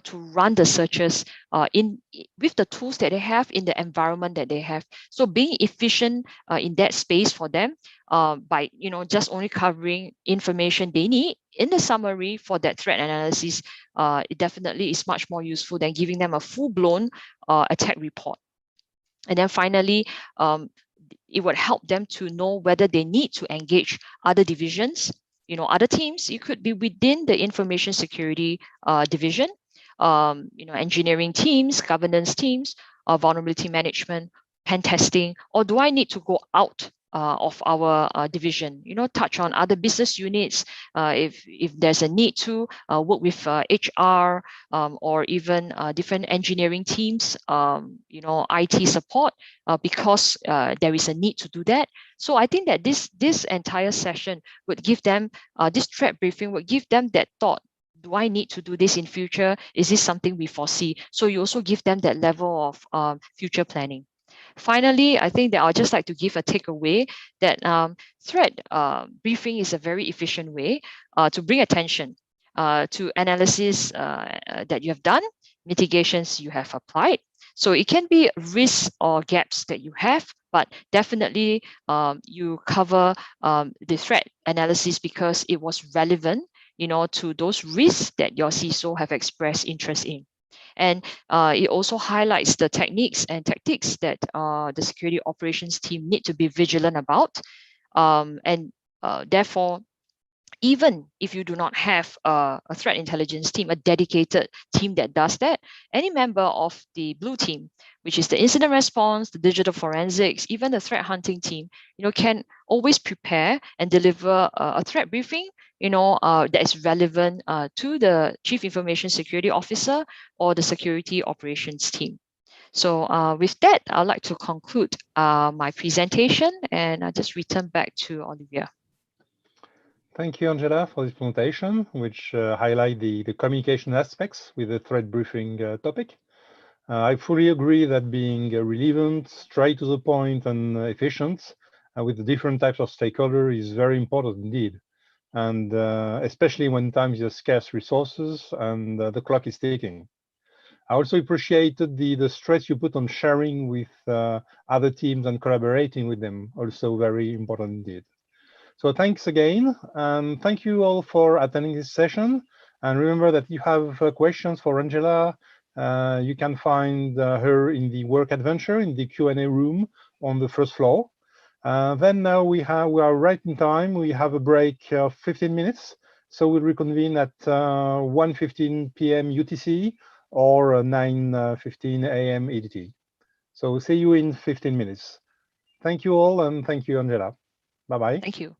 to run the searches with the tools that they have in the environment that they have. So being efficient in that space for them by just only covering information they need in the summary for that threat analysis, it definitely is much more useful than giving them a full-blown attack report. And then finally, it would help them to know whether they need to engage other divisions, other teams. It could be within the information security division, engineering teams, governance teams, vulnerability management, pen testing, or do I need to go out of our division, touch on other business units if there's a need to work with HR or even different engineering teams, IT support, because there is a need to do that. So I think that this entire session would give them, this threat briefing would give them that thought. Do I need to do this in future? Is this something we foresee? So you also give them that level of future planning. Finally, I think that I'd just like to give a takeaway that threat briefing is a very efficient way to bring attention to analysis that you have done, mitigations you have applied. So it can be risks or gaps that you have, but definitely you cover the threat analysis because it was relevant, to those risks that your CISO have expressed interest in. And it also highlights the techniques and tactics that the security operations team need to be vigilant about. Therefore, even if you do not have a threat intelligence team, a dedicated team that does that, any member of the blue team, which is the incident response, the digital forensics, even the threat hunting team, can always prepare and deliver a threat briefing, that is relevant to the Chief Information Security Officer or the security operations team. So with that, I'd like to conclude my presentation, and I just return back to Olivia. Thank you, Angela, for this presentation, which highlight the communication aspects with the threat briefing topic. I fully agree that being relevant, straight to the point, and efficient with the different types of stakeholders is very important indeed. And especially when times are scarce resources and the clock is ticking. I also appreciated the stress you put on sharing with other teams and collaborating with them, also very important indeed. So thanks again, and thank you all for attending this session. And remember that you have questions for Angela. You can find her in the work adventure in the Q&A room on the first floor. Then now we are right in time. We have a break of 15 minutes. So we'll reconvene at 1:15 p.m. UTC or 9:15 a.m. EDT. So see you in 15 minutes. Thank you all, and thank you, Angela. Bye-bye. Thank you.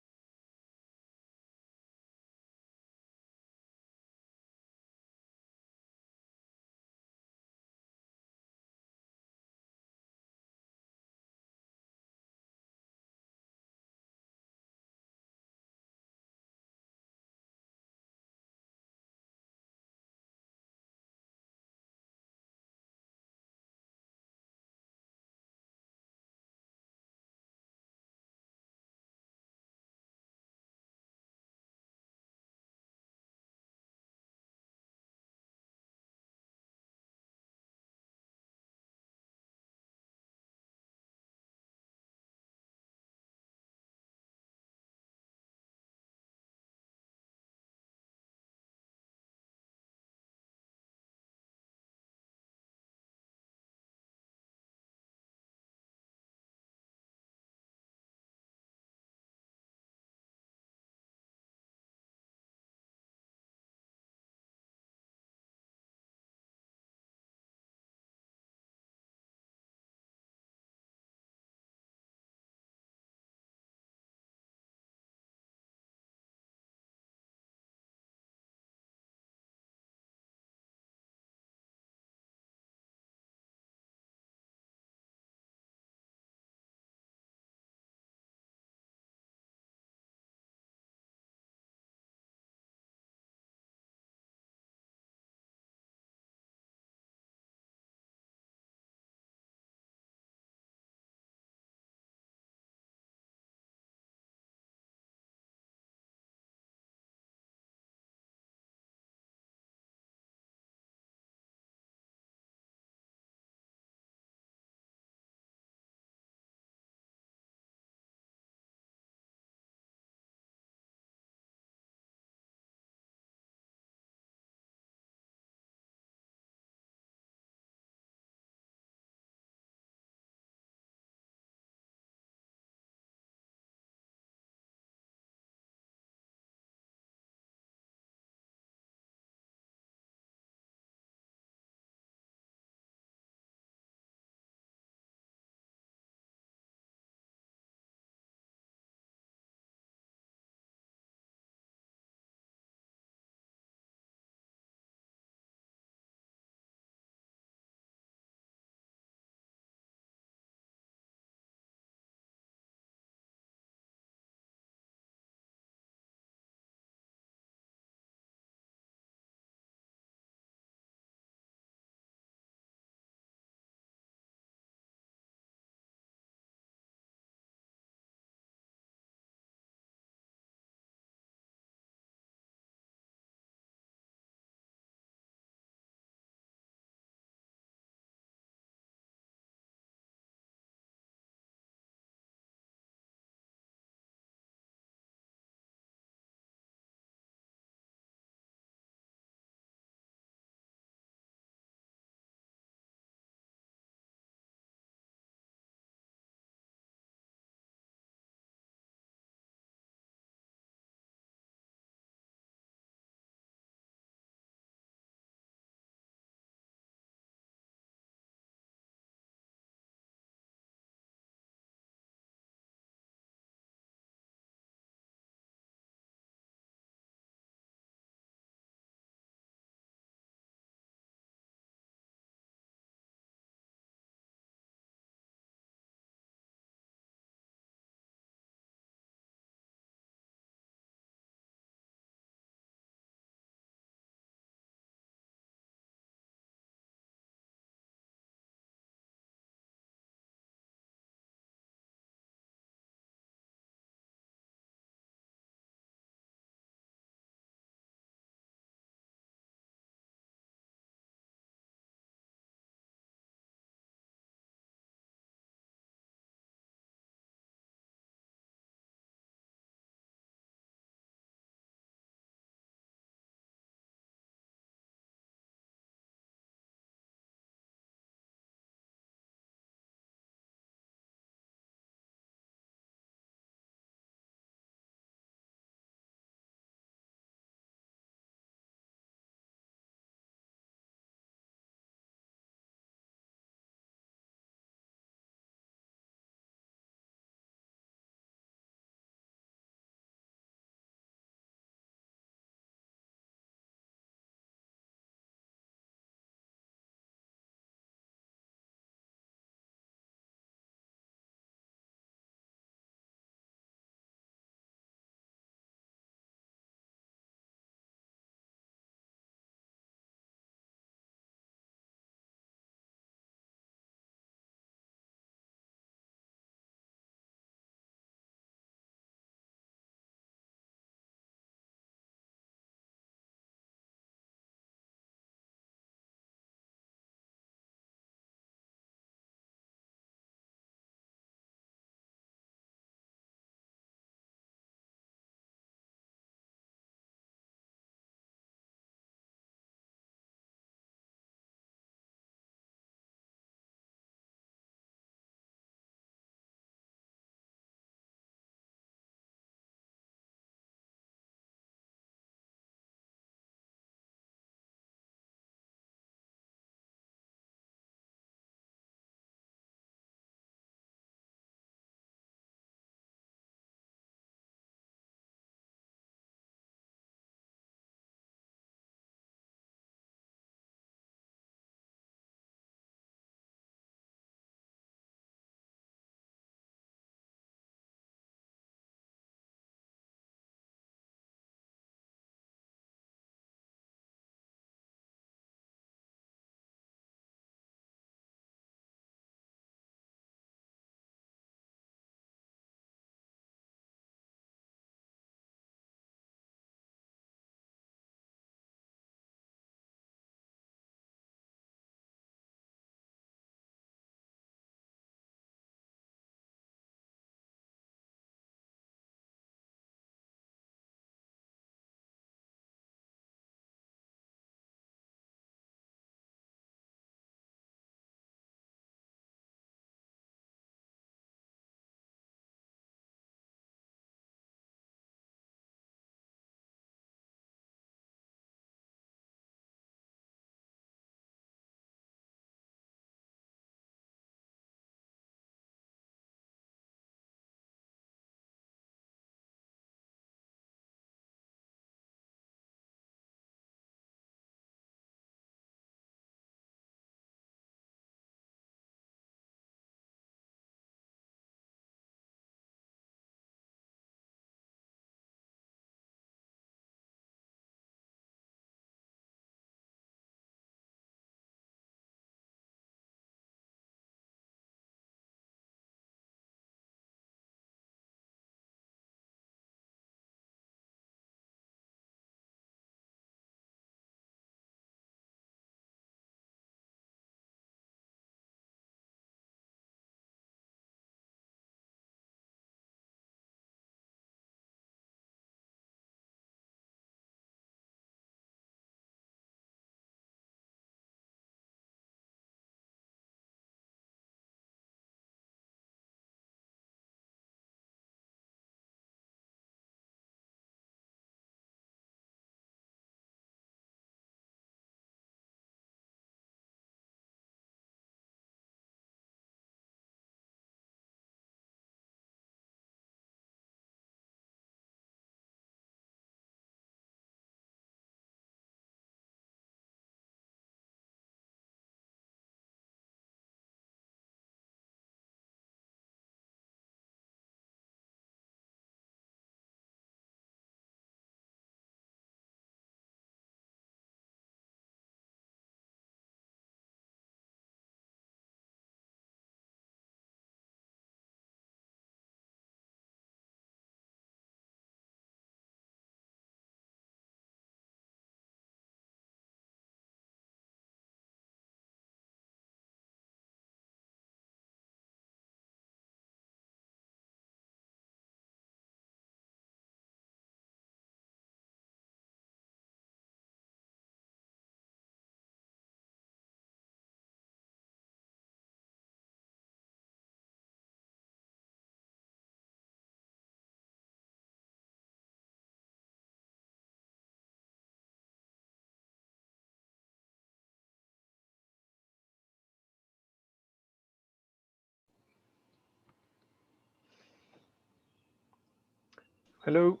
Hello.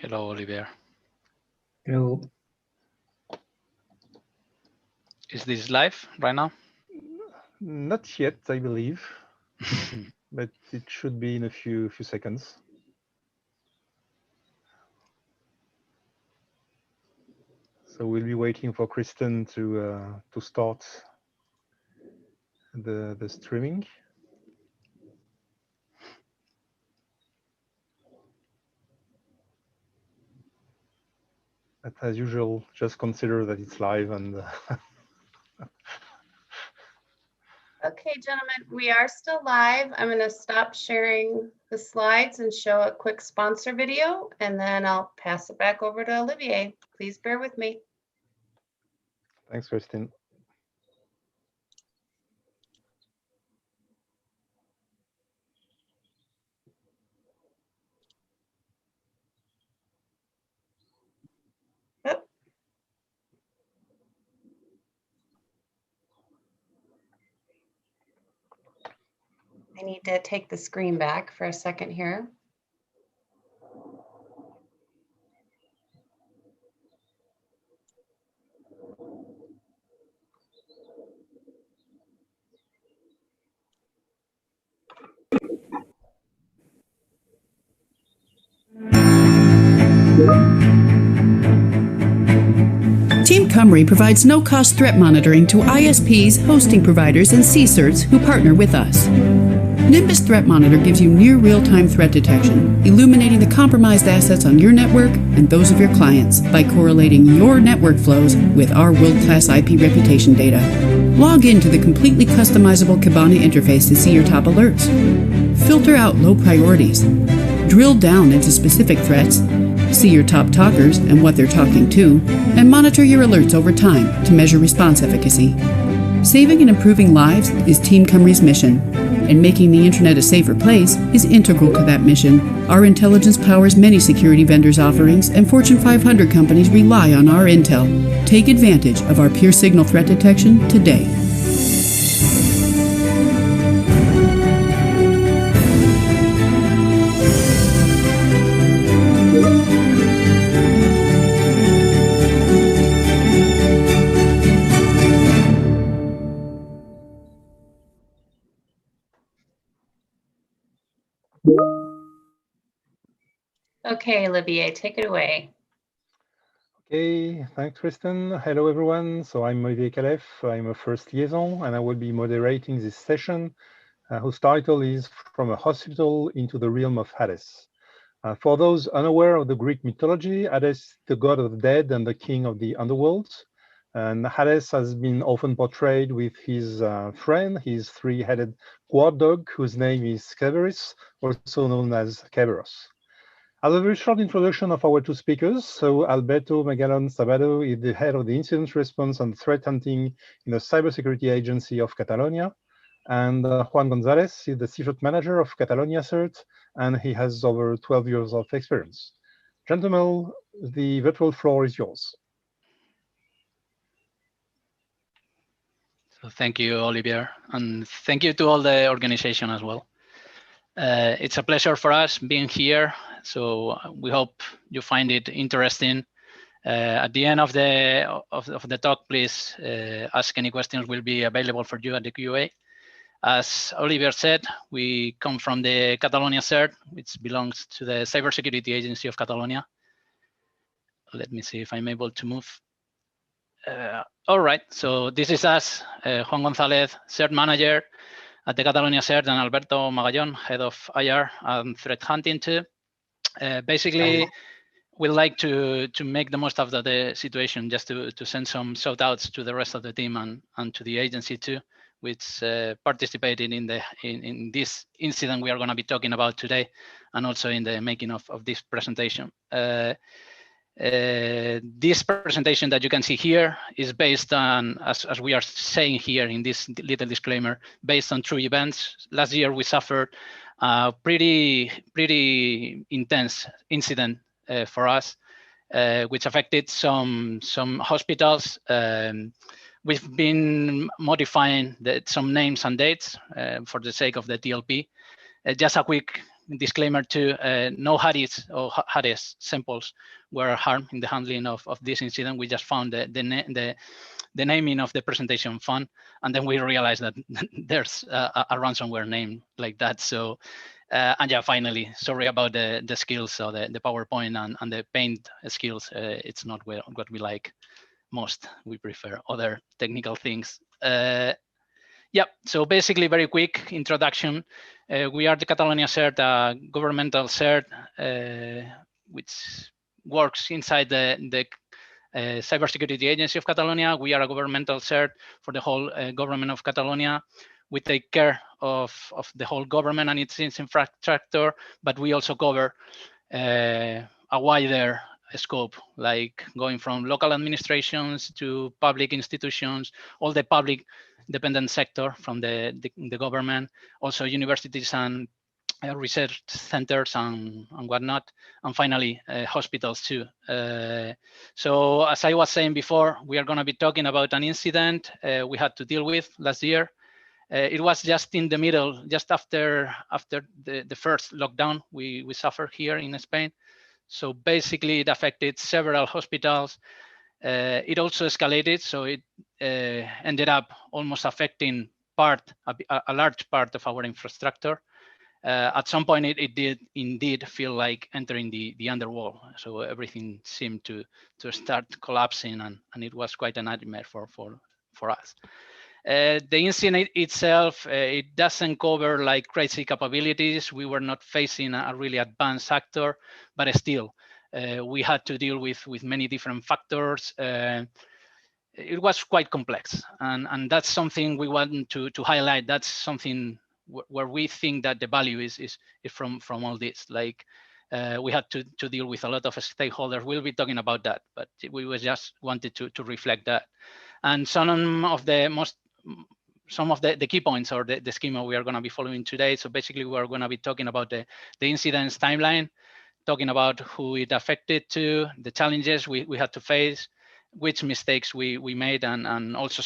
Hello, Olivier. Hello. Is this live right now? Not yet, I believe, but it should be in a few seconds. So we'll be waiting for Kristen to start the streaming. But as usual, just consider that it's live and Okay, gentlemen, we are still live. I'm going to stop sharing the slides and show a quick sponsor video, and then I'll pass it back over to Olivier. Please bear with me. thanks, Kristen. Oh. I need to take the screen back for a second here. Team Cymru provides no-cost threat monitoring to ISPs, hosting providers, and CSIRTs who partner with us. Nimbus Threat Monitor gives you near real-time threat detection, illuminating the compromised assets on your network and those of your clients by correlating your network flows with our world-class IP reputation data. Log into the completely customizable Kibana interface to see your top alerts. Filter out low priorities. Drill down into specific threats. See your top talkers and what they're talking to, and monitor your alerts over time to measure response efficacy. Saving and improving lives is Team Cymru's mission, and making the internet a safer place is integral to that mission. Our intelligence powers many security vendors' offerings, and Fortune 500 companies rely on our intel. Take advantage of our pure signal threat detection today. Okay, Olivier, take it away. Okay, thanks, Kristen. Hello, everyone. So I'm Olivier Calef. I'm a first liaison, and I will be moderating this session, whose title is From a Hospital into the Realm of Hades. For those unaware of the Greek mythology, Hades is the god of the dead and the king of the underworld. And Hades has been often portrayed with his friend, his three-headed guard dog, whose name is Cerberus, also known as Kerberos. As a very short introduction of our two speakers, so Alberto Magalón Sabado is the head of the incident response and threat hunting in the Cybersecurity Agency of Catalonia, and Juan González is the CSIRT manager of Catalonia CERT, and he has over 12 years of experience. Gentlemen, the virtual floor is yours. So thank you, Olivier, and thank you to all the organization as well. It's a pleasure for us being here, so we hope you find it interesting. At the end of the talk, please ask any questions. Will be available for you at the QA. As Olivier said, we come from the Catalonia CERT, which belongs to the Cybersecurity Agency of Catalonia. Let me see if I'm able to move. All right, so this is us, Juan González, CERT manager at the Catalonia CERT, and Alberto Magallón, head of IR and threat hunting too. Basically, we'd like to make the most of the situation, just to send some shout outs to the rest of the team and to the agency too, which participated in this incident we are going to be talking about today, and also in the making of this presentation. This presentation that you can see here is based on, as we are saying here in this little disclaimer, based on true events. Last year we suffered a pretty intense incident for us, which affected some hospitals. We've been modifying some names and dates for the sake of the TLP. Just a quick disclaimer too, no Hadiths or Hadith samples were harmed in the handling of this incident. We just found the naming of the presentation fund, and then we realized that there's a ransomware name like that. So, and yeah, finally, sorry about the skills or the PowerPoint and the paint skills. It's not what we like most. We prefer other technical things. Yeah, so basically very quick introduction. We are the Catalonia CERT, a governmental CERT, which works inside the Cybersecurity Agency of Catalonia. We are a governmental CERT for the whole government of Catalonia. We take care of the whole government and its infrastructure, but we also cover a wider scope, like going from local administrations to public institutions, all the public dependent sector from the government, also universities and research centers and whatnot, and finally hospitals too. So as I was saying before, we are going to be talking about an incident we had to deal with last year. It was just in the middle, just after the first lockdown we suffered here in Spain. So basically it affected several hospitals. It also escalated, so it ended up almost affecting a large part of our infrastructure. At some point, it did indeed feel like entering the underworld. So everything seemed to start collapsing, and it was quite a nightmare for us. The incident itself, it doesn't cover like crazy capabilities. We were not facing a really advanced actor, but still, we had to deal with many different factors. It was quite complex, and that's something we want to highlight. That's something where we think that the value is from all this. Like we had to deal with a lot of stakeholders. We'll be talking about that, but we just wanted to reflect that. And some of the key points or the schema we are going to be following today. So basically, we are going to be talking about the incident's timeline, talking about who it affected to, the challenges we had to face, which mistakes we made, and also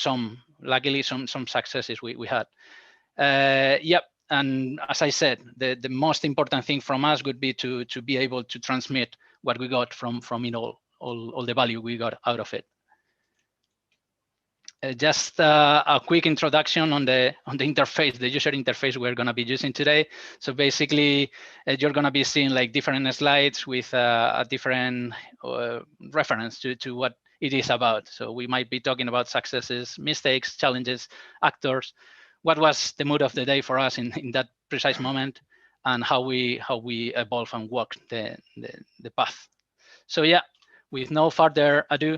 luckily some successes we had. Yep, and as I said, the most important thing from us would be to be able to transmit what we got from it all the value we got out of it. Just a quick introduction on the interface, the user interface we're going to be using today. So basically, you're going to be seeing like different slides with a different reference to what it is about. So we might be talking about successes, mistakes, challenges, actors, what was the mood of the day for us in that precise moment, and how we evolve and walk the path. So yeah, with no further ado,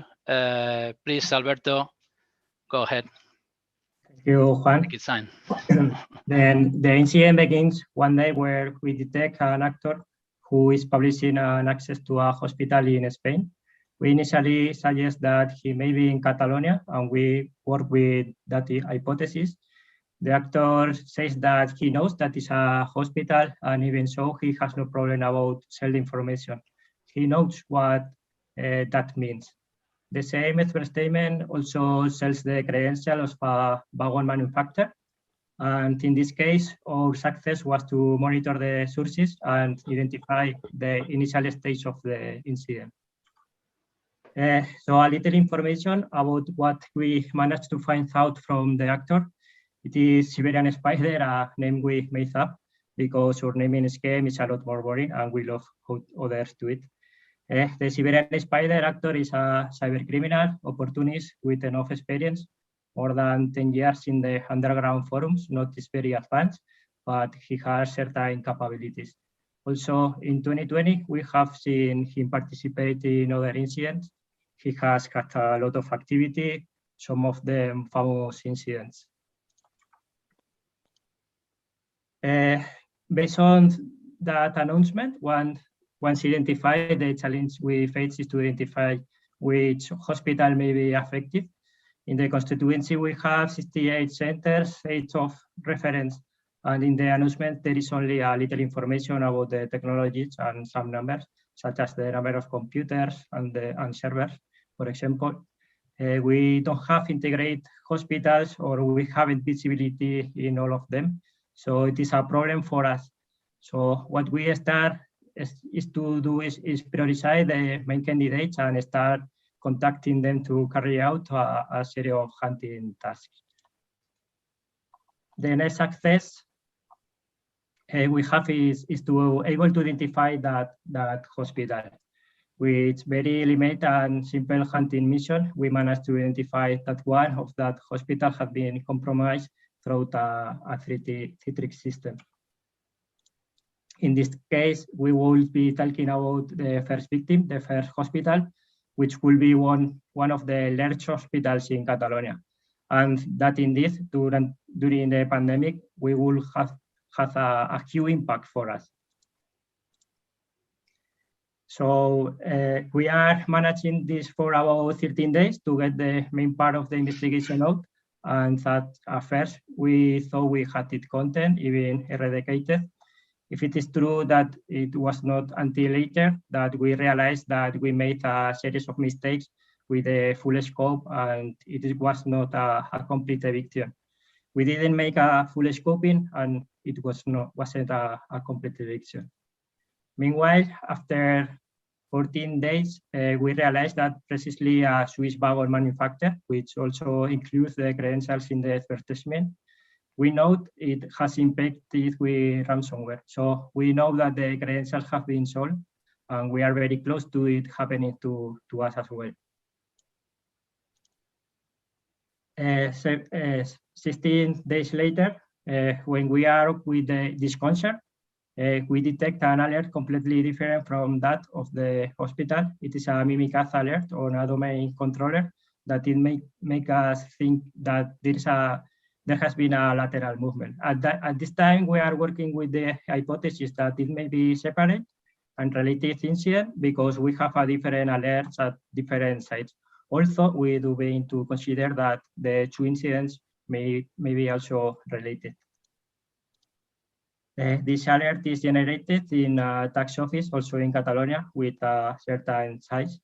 please, Alberto, go ahead. Thank you, Juan. Make it sign. Then the incident begins one day where we detect an actor who is publishing an access to a hospital in Spain. We initially suggest that he may be in Catalonia, and we work with that hypothesis. The actor says that he knows that it's a hospital, and even so, he has no problem about selling information. He knows what that means. The same expert statement also sells the credentials of a wagon manufacturer. And in this case, our success was to monitor the sources and identify the initial stage of the incident. So a little information about what we managed to find out from the actor. It is Siberian Spider, a name we made up because our naming scheme is a lot more boring and we love how others do it. The Siberian Spider actor is a cybercriminal opportunist with enough experience, more than 10 years in the underground forums, not very advanced, but he has certain capabilities. Also, in 2020, we have seen him participate in other incidents. He has had a lot of activity, some of them famous incidents. Based on that announcement, once identified, the challenge we face is to identify which hospital may be affected. In the constituency, we have 68 centers, 8 of reference, and in the announcement, there is only a little information about the technologies and some numbers, such as the number of computers and servers, for example. We don't have integrated hospitals, or we haven't visibility in all of them. So it is a problem for us. So what we start is to do is prioritize the main candidates and start contacting them to carry out a series of hunting tasks. The next success we have is to able to identify that hospital. With very limited and simple hunting mission, we managed to identify that one of that hospital had been compromised through a Citrix system. In this case, we will be talking about the first victim, the first hospital, which will be one of the large hospitals in Catalonia. And that indeed, during the pandemic, we will have a huge impact for us. So we are managing this for about 13 days to get the main part of the investigation out. And that at first we thought we had it content, even eradicated. If it is true that it was not until later that we realized that we made a series of mistakes with the full scope and it was not a complete eviction. We didn't make a full scoping and it wasn't a complete eviction. Meanwhile, after 14 days, we realized that precisely a Swiss wagon manufacturer, which also includes the credentials in the advertisement, we know it has impacted with ransomware. So we know that the credentials have been sold and we are very close to it happening to us as well. 16 days later, when we are with this concert, we detect an alert completely different from that of the hospital. It is a Mimikatz alert on a domain controller that it make us think that there has been a lateral movement. At this time, we are working with the hypothesis that it may be separate and related incident because we have a different alerts at different sites. Also, we do mean to consider that the two incidents may be also related. This alert is generated in a tax office, also in Catalonia, with a certain size.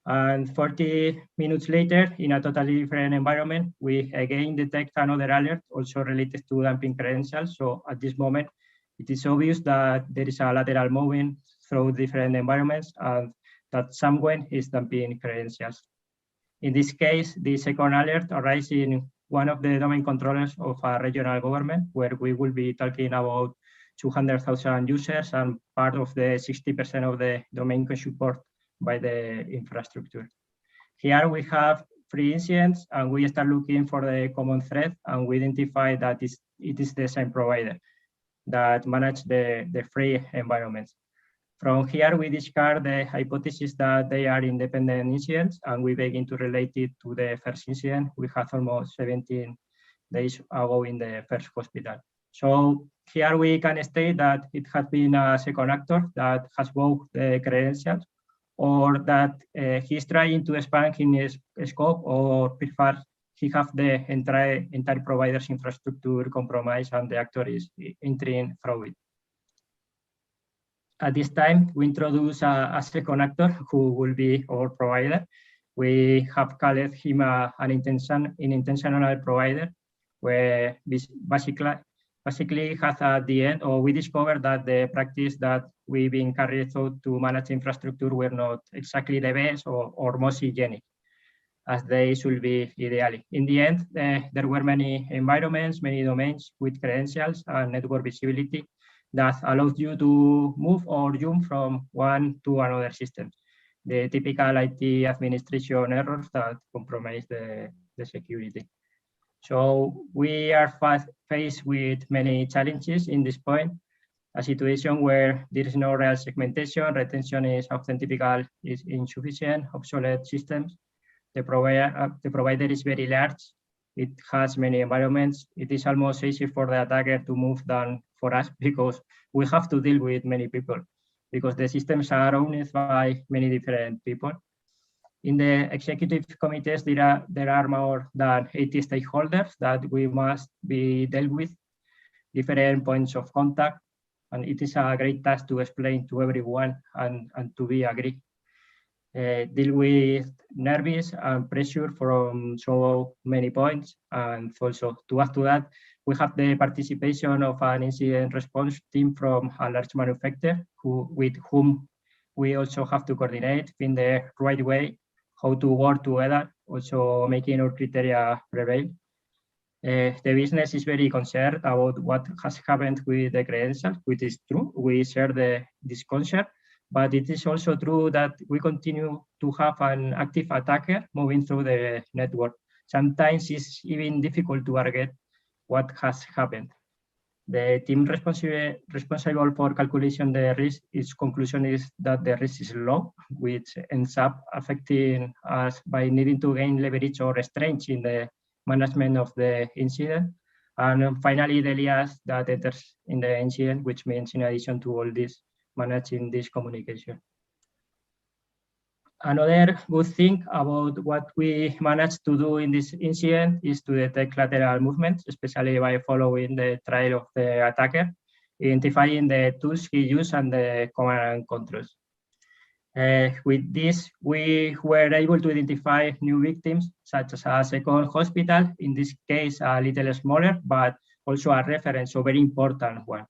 And 40 minutes later, in a totally different environment, we again detect another alert, also related to dumping credentials. So at this moment, it is obvious that there is a lateral movement through different environments and that someone is dumping credentials. In this case, the second alert arises in one of the domain controllers of a regional government, where we will be talking about 200,000 users and part of the 60% of the domain support by the infrastructure. Here we have 3 incidents and we start looking for the common thread and we identify that it is the same provider that manages the 3 environments. From here, we discard the hypothesis that they are independent incidents and we begin to relate it to the first incident we had almost 17 days ago in the first hospital. So here we can state that it has been a second actor that has both the credentials or that he's trying to expand his scope or prefer he have the entire provider's infrastructure compromised and the actor is entering through it. At this time, we introduce a second actor who will be our provider. We have called him an intentional provider, where basically has at the end, or we discovered that the practice that we've been carried out to manage infrastructure were not exactly the best or most hygienic, as they should be ideally. In the end, there were many environments, many domains with credentials and network visibility that allows you to move or jump from one to another system. The typical IT administration errors that compromise the security. So we are faced with many challenges in this point, a situation where there is no real segmentation, retention is often typical, is insufficient, obsolete systems. The provider is very large. It has many environments. It is almost easy for the attacker to move than for us because we have to deal with many people because the systems are owned by many different people. In the executive committees, there are more than 80 stakeholders that we must be dealt with, different points of contact, and it is a great task to explain to everyone and to be agreed. Deal with nerves and pressure from so many points, and also to add to that, We have the participation of an incident response team from a large manufacturer with whom we also have to coordinate in the right way, how to work together, also making our criteria prevail. The business is very concerned about what has happened with the credentials, which is true. We share this concern, but it is also true that we continue to have an active attacker moving through the network. Sometimes it's even difficult to target what has happened. The team responsible for calculation the risk, its conclusion is that the risk is low, which ends up affecting us by needing to gain leverage or restraints in the management of the incident. And finally, the liaise that enters in the incident, which means in addition to all this, managing this communication. Another good thing about what we managed to do in this incident is to detect lateral movements, especially by following the trail of the attacker, identifying the tools he used and the command and controls. With this, we were able to identify new victims, such as a second hospital, in this case a little smaller, but also a reference, so very important one,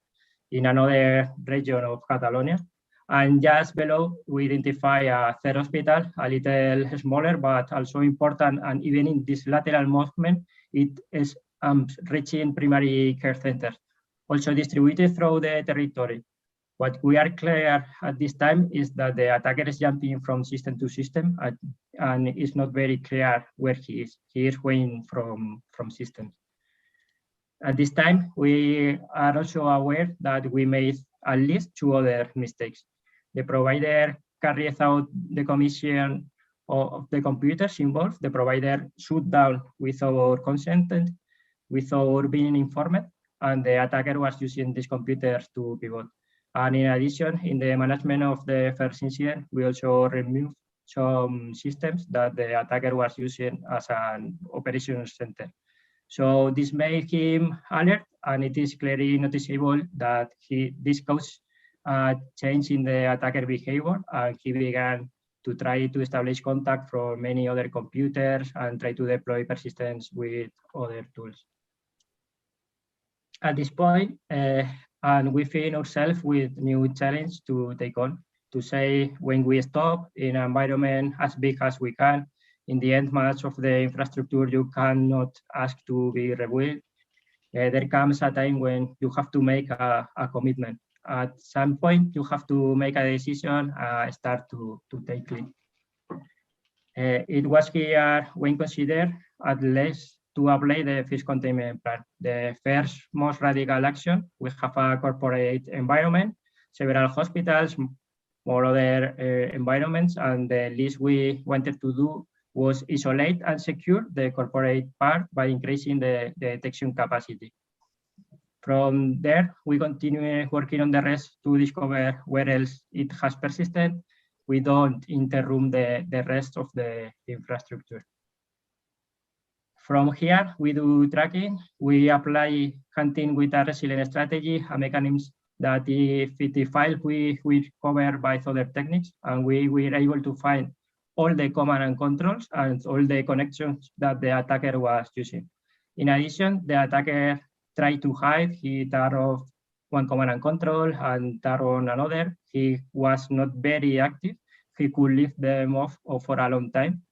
in another region of Catalonia. And just below, we identify a third hospital, a little smaller, but also important. And even in this lateral movement, it is reaching primary care centers, also distributed through the territory. What we are clear at this time is that the attacker is jumping from system to system, and it's not very clear where he is. He is going from systems. At this time, we are also aware that we made at least 2 other mistakes. The provider carries out the commission of the computers involved. The provider shut down without consent, without being informed, and the attacker was using these computers to pivot. And in addition, in the management of the first incident, we also removed some systems that the attacker was using as an operations center. So this made him alert, and it is clearly noticeable that this caused a change in the attacker behavior, and he began to try to establish contact from many other computers and try to deploy persistence with other tools. At this point, and we find ourselves with new challenge to take on, to say when we stop in an environment as big as we can. In the end, much of the infrastructure you cannot ask to be rebuilt. There comes a time when you have to make a commitment. At some point, you have to make a decision, start to take lead. It was here when considered at least to apply the fish containment plan. The first most radical action, we have a corporate environment, several hospitals, more other environments, and the least we wanted to do was isolate and secure the corporate part by increasing the detection capacity. From there, we continue working on the rest to discover where else it has persisted. We don't interrupt the rest of the infrastructure. From here, we do tracking. We apply hunting with a resilient strategy, a mechanism that if it fails, we cover by other techniques, and we were able to find all the command and controls and all the connections that the attacker was using. In addition, the attacker tried to hide. He turned off one command and control and turned on another. He was not very active. He could leave them off for a long time.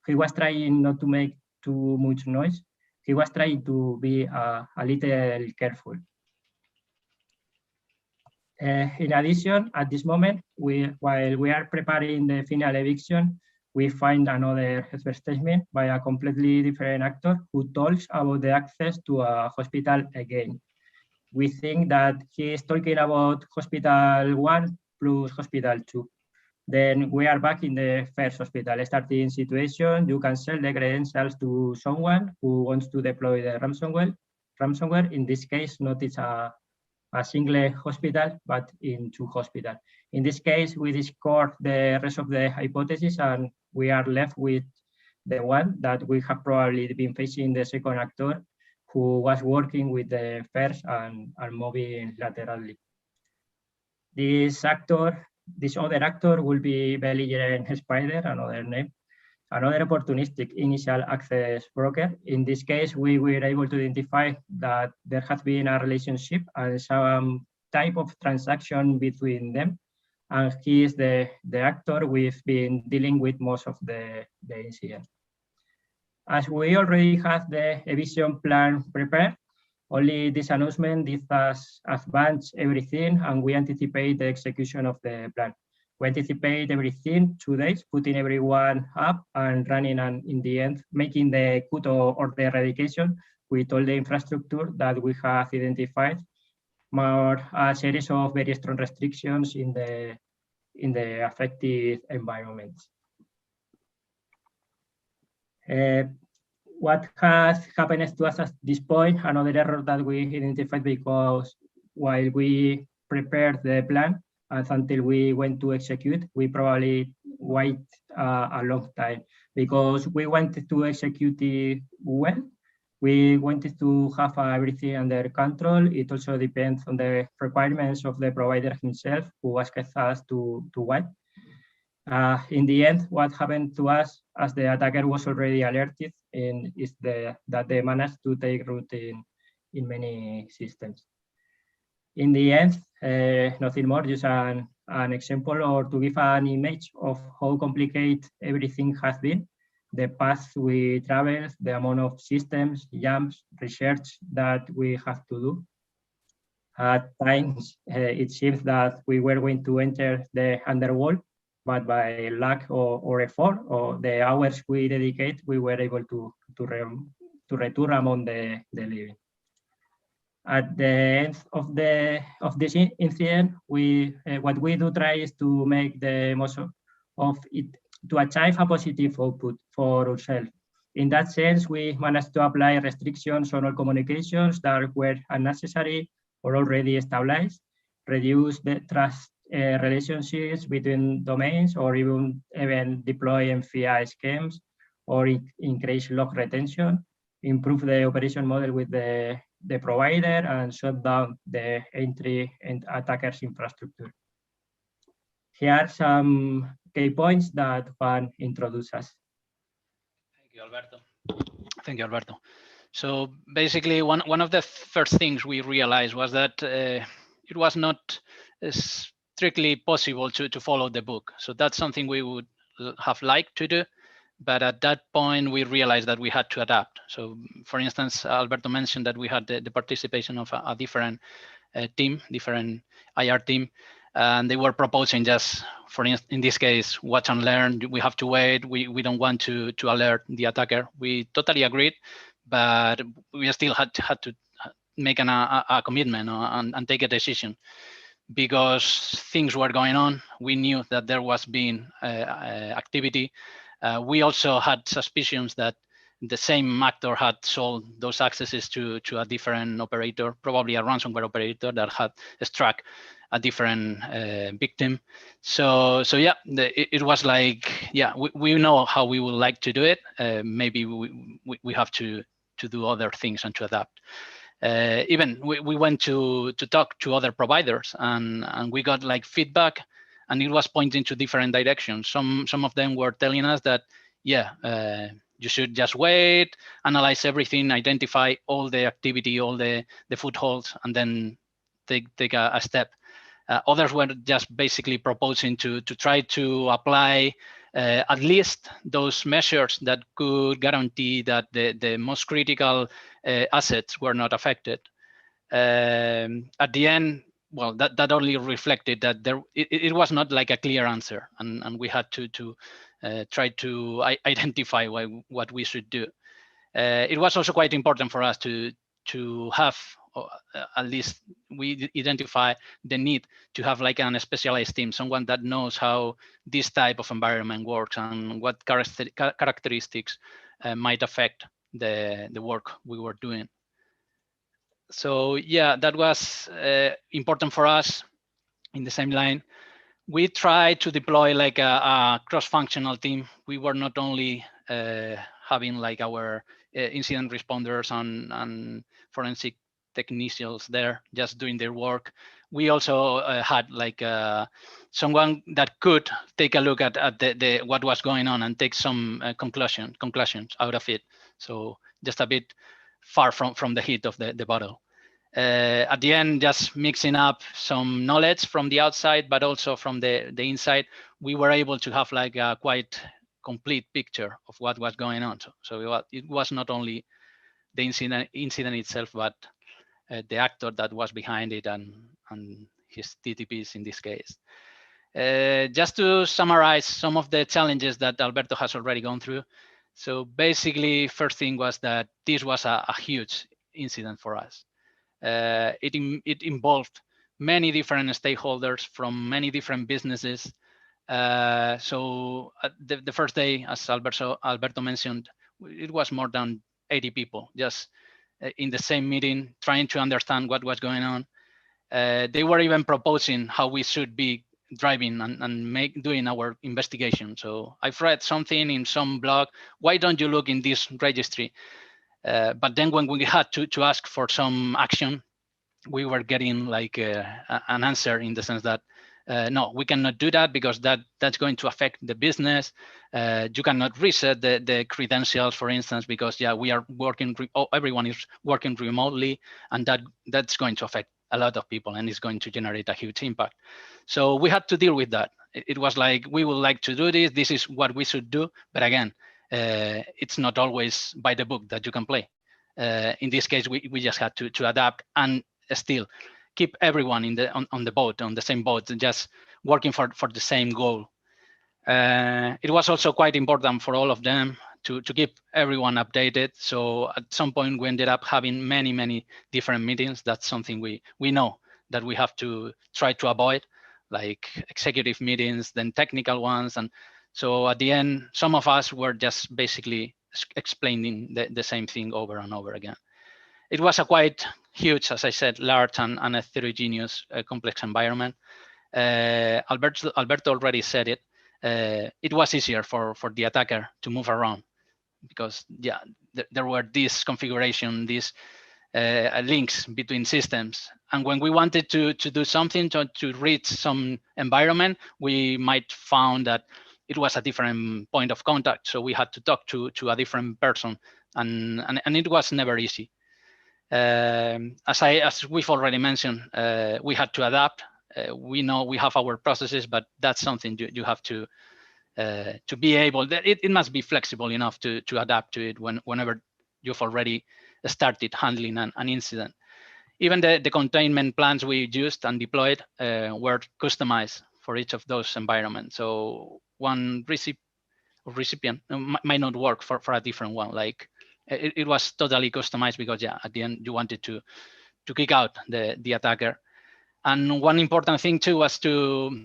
He was trying not to make too much noise. He was trying to be a little careful. In addition, at this moment, while we are preparing the final eviction, we find another statement by a completely different actor who talks about the access to a hospital again. We think that he is talking about hospital 1 plus hospital 2. Then we are back in the first hospital starting situation. You can sell the credentials to someone who wants to deploy the ransomware. In this case, not it's a single hospital, but in 2 hospitals. In this case, we discard the rest of the hypothesis, and we are left with the one that we have probably been facing the second actor who was working with the first and moving laterally. This other actor will be Belligerent Spider, another name. another opportunistic initial access broker. In this case, we were able to identify that there has been a relationship and some type of transaction between them. And he is the actor we've been dealing with most of the incident. As we already have the eviction plan prepared, only this announcement gives us advance everything, and we anticipate the execution of the plan. We anticipate everything 2 days, putting everyone up and running, and in the end, making the cut or the eradication with all the infrastructure that we have identified, more a series of very strong restrictions in the affected environments. What has happened to us at this point, another error that we identified, because while we prepared the plan and until we went to execute, we probably wait a long time because we wanted to execute it well. We wanted to have everything under control. It also depends on the requirements of the provider himself, who asked us to wait. In the end, what happened to us, as the attacker was already alerted, is that they managed to take root in many systems. In the end, nothing more, just an example or to give an image of how complicated everything has been, the path we traveled, the amount of systems, jumps, research that we have to do. At times, it seems that we were going to enter the underworld, but by lack or effort or the hours we dedicate, we were able to return among the living. At the end of this incident, what we do try is to make the most of it to achieve a positive output for ourselves. In that sense, we managed to apply restrictions on all communications that were unnecessary or already established, reduce the trust relationships between domains, or even deploy MFI schemes, or increase log retention, improve the operation model with the provider, and shut down the entry and attackers' infrastructure. Here are some key points that Juan introduced us. Thank you, Alberto. Thank you, Alberto. So basically, one of the first things we realized was that it was not strictly possible to follow the book. So that's something we would have liked to do, but at that point we realized that we had to adapt. So for instance, Alberto mentioned that we had the participation of a different team, different IR team, and they were proposing just, for instance, in this case, watch and learn. We have to wait. We don't want to alert the attacker. We totally agreed, but we still had to make a commitment and take a decision, because things were going on. We knew that there was being activity. We also had suspicions that the same actor had sold those accesses to a different operator, probably a ransomware operator that had struck a different victim. So yeah, it was like, yeah, we know how we would like to do it. Maybe we have to do other things and to adapt. Even we went to talk to other providers, and we got like feedback, and it was pointing to different directions. Some of them were telling us that, yeah, you should just wait, analyze everything, identify all the activity, all the footholds, and then take a step. Others were just basically proposing to try to apply at least those measures that could guarantee that the most critical assets were not affected. At the end, well, that only reflected that it was not like a clear answer, and we had to try to identify what we should do. It was also quite important for us to have, at least we identify the need to have like a specialized team, someone that knows how this type of environment works and what characteristics might affect the work we were doing. So yeah, that was important for us. In the same line, we tried to deploy like a cross-functional team. We were not only having like our incident responders and forensic technicians there just doing their work. We also had like someone that could take a look at the what was going on and take some conclusions out of it. So just a bit far from the heat of the bottle. At the end, just mixing up some knowledge from the outside, but also from the inside, we were able to have like a quite complete picture of what was going on. So it was not only the incident itself, but the actor that was behind it and his TTPs in this case. Just to summarize some of the challenges that Alberto has already gone through. So basically, first thing was that this was a huge incident for us. It involved many different stakeholders from many different businesses. So the first day, as Alberto mentioned, it was more than 80 people just in the same meeting, trying to understand what was going on. They were even proposing how we should be driving and doing our investigation. So I've read something in some blog, why don't you look in this registry? But then when we had to ask for some action, we were getting like an answer in the sense that no, we cannot do that because that's going to affect the business. You cannot reset the credentials, for instance, because we are working, everyone is working remotely, and that's going to affect a lot of people and it's going to generate a huge impact. So we had to deal with that. It was like, we would like to do this. This is what we should do. But again, it's not always by the book that you can play. In this case, we just had to adapt and still keep everyone on the boat, on the same boat, just working for the same goal. It was also quite important for all of them to keep everyone updated. So at some point we ended up having many different meetings. That's something we know that we have to try to avoid, like executive meetings, then technical ones. And so at the end, some of us were just basically explaining the same thing over and over again. It was a quite huge, as I said, large and a heterogeneous, complex environment. Alberto already said it. It was easier for the attacker to move around because there were this configuration, these links between systems. And when we wanted to do something to reach some environment, we might found that it was a different point of contact. So we had to talk to a different person, and it was never easy. As we've already mentioned, we had to adapt. We know we have our processes, but that's something you have to be able. It must be flexible enough to adapt to it whenever you've already started handling an incident. Even the containment plans we used and deployed were customized for each of those environments. So one recipient might not work for a different one. Like it was totally customized because at the end you wanted to kick out the attacker. And one important thing too was to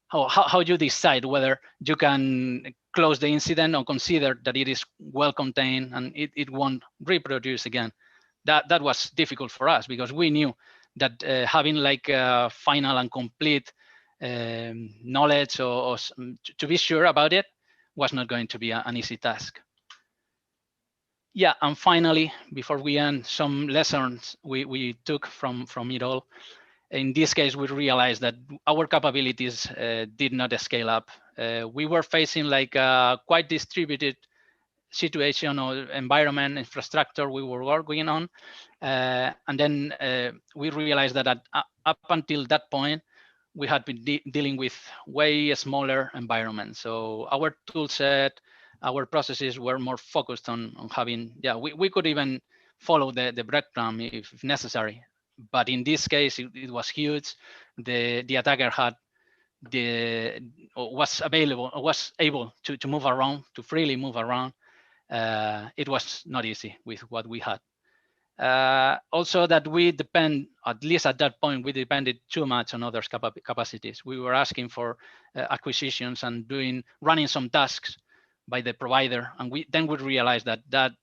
how you decide whether you can close the incident or consider that it is well contained and it won't reproduce again. That was difficult for us because we knew that having like a final and complete knowledge or to be sure about it was not going to be an easy task. Yeah, and finally, before we end, some lessons we took from it all. In this case, we realized that our capabilities did not scale up. We were facing like a quite distributed situation or environment, infrastructure we were working on. And then we realized that up until that point, we had been dealing with way smaller environments. So our tool set, our processes were more focused on having, we could even follow the breadcrumb if necessary. But in this case, it was huge. The attacker was able to move around, to freely move around. It was not easy with what we had. Also that we depend, at least at that point, we depended too much on others' capacities. We were asking for acquisitions and running some tasks by the provider. And then we realized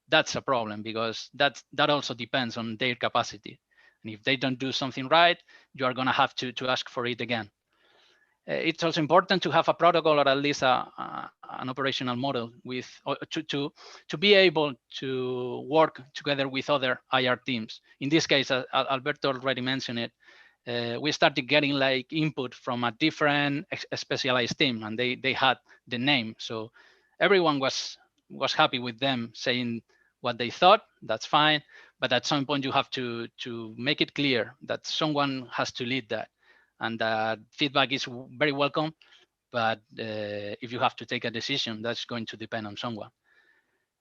that's a problem because that also depends on their capacity. And if they don't do something right, you are going to have to ask for it again. it's also important to have a protocol or at least an operational model with to be able to work together with other IR teams. In this case, Alberto already mentioned it. We started getting like input from a different specialized team, and they had the name, so everyone was happy with them saying what they thought. That's fine, but at some point you have to make it clear that someone has to lead that, and that feedback is very welcome. But if you have to take a decision, that's going to depend on someone.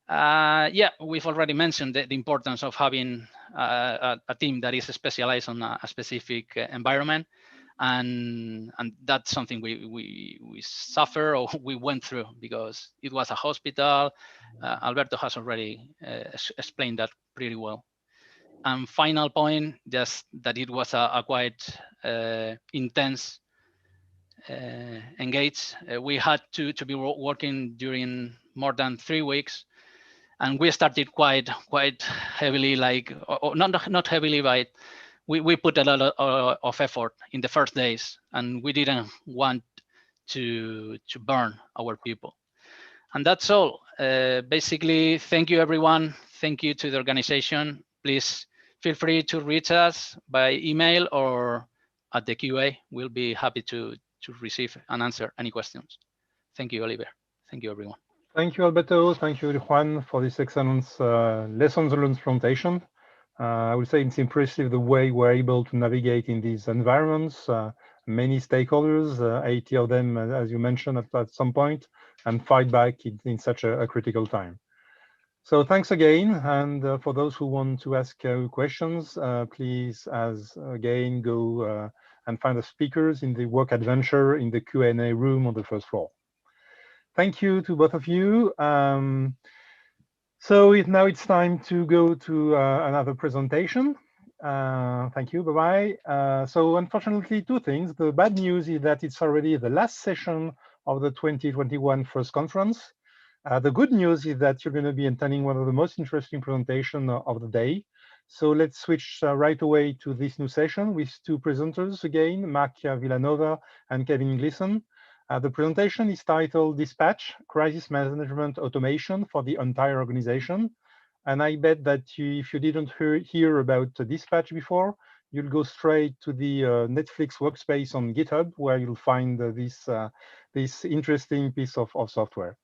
Yeah, we've already mentioned the importance of having a team that is specialized on a specific environment, and that's something we suffer or we went through because it was a hospital. Alberto has already explained that pretty well. And final point, just that it was a quite intense engage. We had to be working during more than 3 weeks, and we started quite heavily, like not heavily, but we put a lot of effort in the first days, and we didn't want to burn our people. And that's all. Basically, thank you everyone. Thank you to the organization. Please feel free to reach us by email or at the QA. We'll be happy to receive and answer any questions. Thank you, Oliver. Thank you, everyone. Thank you, Alberto. Thank you, Juan, for this excellent lessons learned presentation. I would say it's impressive the way we're able to navigate in these environments. Many stakeholders, 80 of them, as you mentioned at some point, and fight back in such a critical time. So thanks again. And for those who want to ask questions, please, again, go and find the speakers in the work adventure in the Q&A room on the first floor. Thank you to both of you. So now it's time to go to another presentation. Thank you, bye-bye. So unfortunately, 2 things. The bad news is that it's already the last session of the 2021 FIRST conference. The good news is that you're going to be attending one of the most interesting presentations of the day. So let's switch right away to this new session with 2 presenters again, Mark Villanova and Kevin Gleason. The presentation is titled Dispatch, Crisis Management Automation for the Entire Organization. And I bet that if you didn't hear about Dispatch before, you'll go straight to the Netflix workspace on GitHub, where you'll find this interesting piece of software.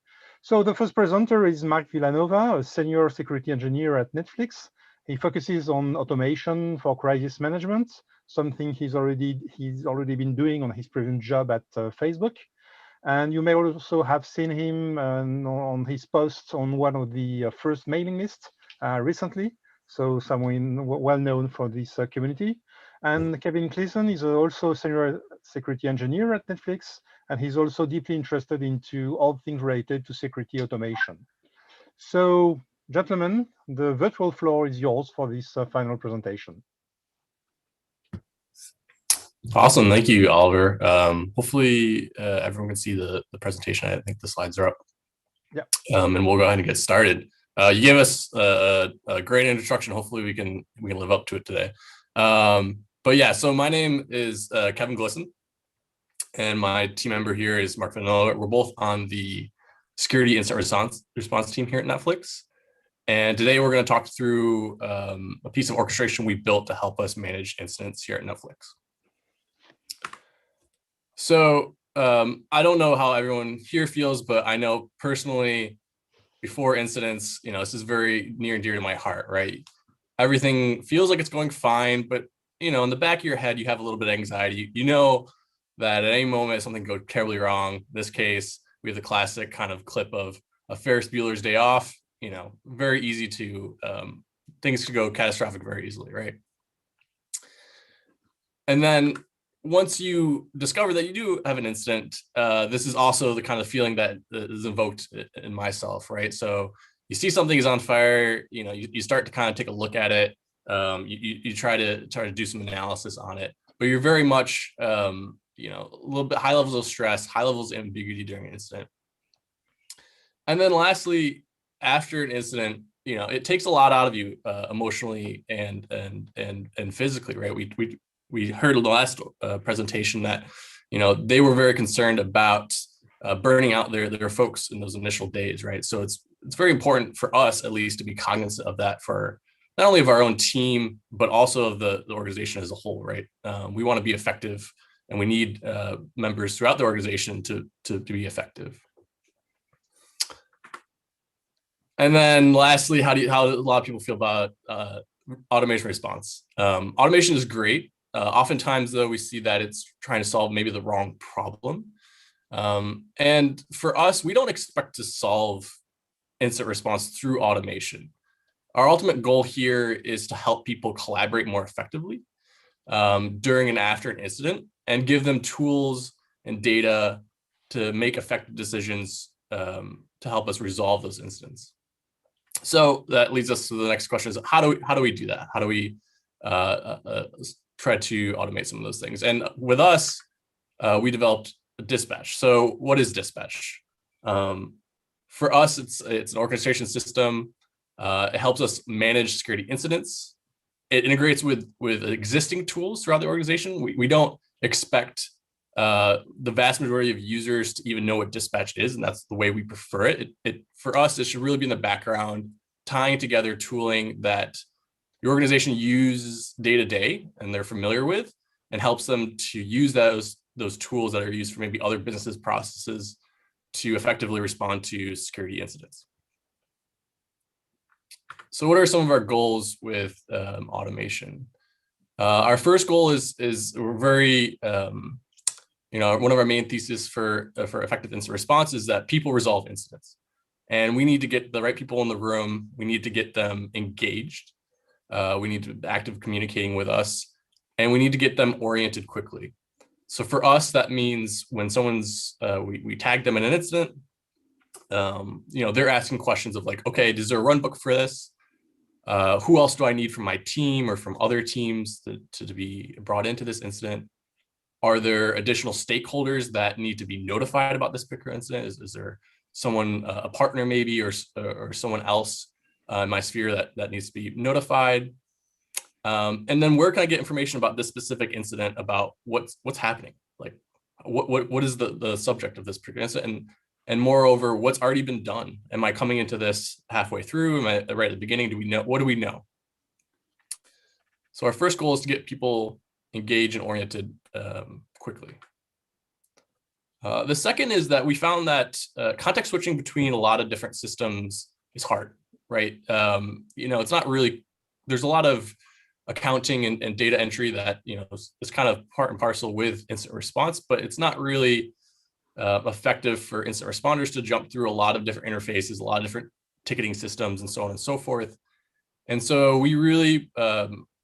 So the first presenter is Mark Villanova, a senior security engineer at Netflix. He focuses on automation for crisis management, something he's already been doing on his previous job at Facebook. And you may also have seen him on his posts on one of the first mailing lists recently. So someone well known for this community. And Kevin Gleason is also a senior security engineer at Netflix, and he's also deeply interested into all things related to security automation. So, gentlemen, the virtual floor is yours for this final presentation. Awesome, thank you, Oliver. Hopefully everyone can see the presentation. I think the slides are up. Yeah. And we'll go ahead and get started. You gave us a great introduction. Hopefully we can live up to it today. But yeah, so my name is Kevin Gleason, and my team member here is Mark Villanova. We're both on the security incident response team here at Netflix. And today we're going to talk through a piece of orchestration we built to help us manage incidents here at Netflix. So I don't know how everyone here feels, but I know personally, before incidents, this is very near and dear to my heart, right? Everything feels like it's going fine, but in the back of your head, you have a little bit of anxiety. You know that at any moment something goes terribly wrong. In this case, we have the classic kind of clip of a Ferris Bueller's Day Off. Very easy to things could go catastrophic very easily, right? And then once you discover that you do have an incident, this is also the kind of feeling that is invoked in myself, right? So you see something is on fire, you start to kind of take a look at it. You try to do some analysis on it, but you're very much, a little bit high levels of stress, high levels of ambiguity during an incident. And then lastly, after an incident, it takes a lot out of you emotionally and physically, right? We heard in the last presentation that they were very concerned about burning out their folks in those initial days, right? So it's very important for us, at least, to be cognizant of that for not only of our own team, but also of the organization as a whole, right? We want to be effective, and we need members throughout the organization to be effective. And then lastly, how a lot of people feel about automation response? Automation is great. Oftentimes, though, we see that it's trying to solve maybe the wrong problem. And for us, we don't expect to solve incident response through automation. Our ultimate goal here is to help people collaborate more effectively during and after an incident, and give them tools and data to make effective decisions to help us resolve those incidents. So that leads us to the next question: is how do we do that? How do we try to automate some of those things? And with us, we developed a dispatch. So what is dispatch? For us, it's an orchestration system. It helps us manage security incidents. It integrates with existing tools throughout the organization. We don't expect the vast majority of users to even know what dispatch is, and that's the way we prefer it. For us, it should really be in the background, tying together tooling that your organization uses day to day and they're familiar with, and helps them to use those tools that are used for maybe other businesses' processes to effectively respond to security incidents. So what are some of our goals with automation? Our first goal is we're very, one of our main theses for effective incident response is that people resolve incidents. And we need to get the right people in the room. We need to get them engaged. We need to be active communicating with us, and we need to get them oriented quickly. So for us, that means when someone's, we tag them in an incident, they're asking questions of like, okay, is there a run book for this? Who else do I need from my team or from other teams to be brought into this incident? Are there additional stakeholders that need to be notified about this particular incident? Is there someone, a partner maybe, or someone else in my sphere that needs to be notified? And then where can I get information about this specific incident, about what's happening? Like what is the subject of this particular incident? And moreover, what's already been done? Am I coming into this halfway through? Am I right at the beginning? What do we know? So our first goal is to get people engaged and oriented quickly. The second is that we found that context switching between a lot of different systems is hard, right? It's not really, there's a lot of accounting and data entry that, is kind of part and parcel with incident response, but it's not really effective for incident responders to jump through a lot of different interfaces, a lot of different ticketing systems, and so on and so forth. And so we really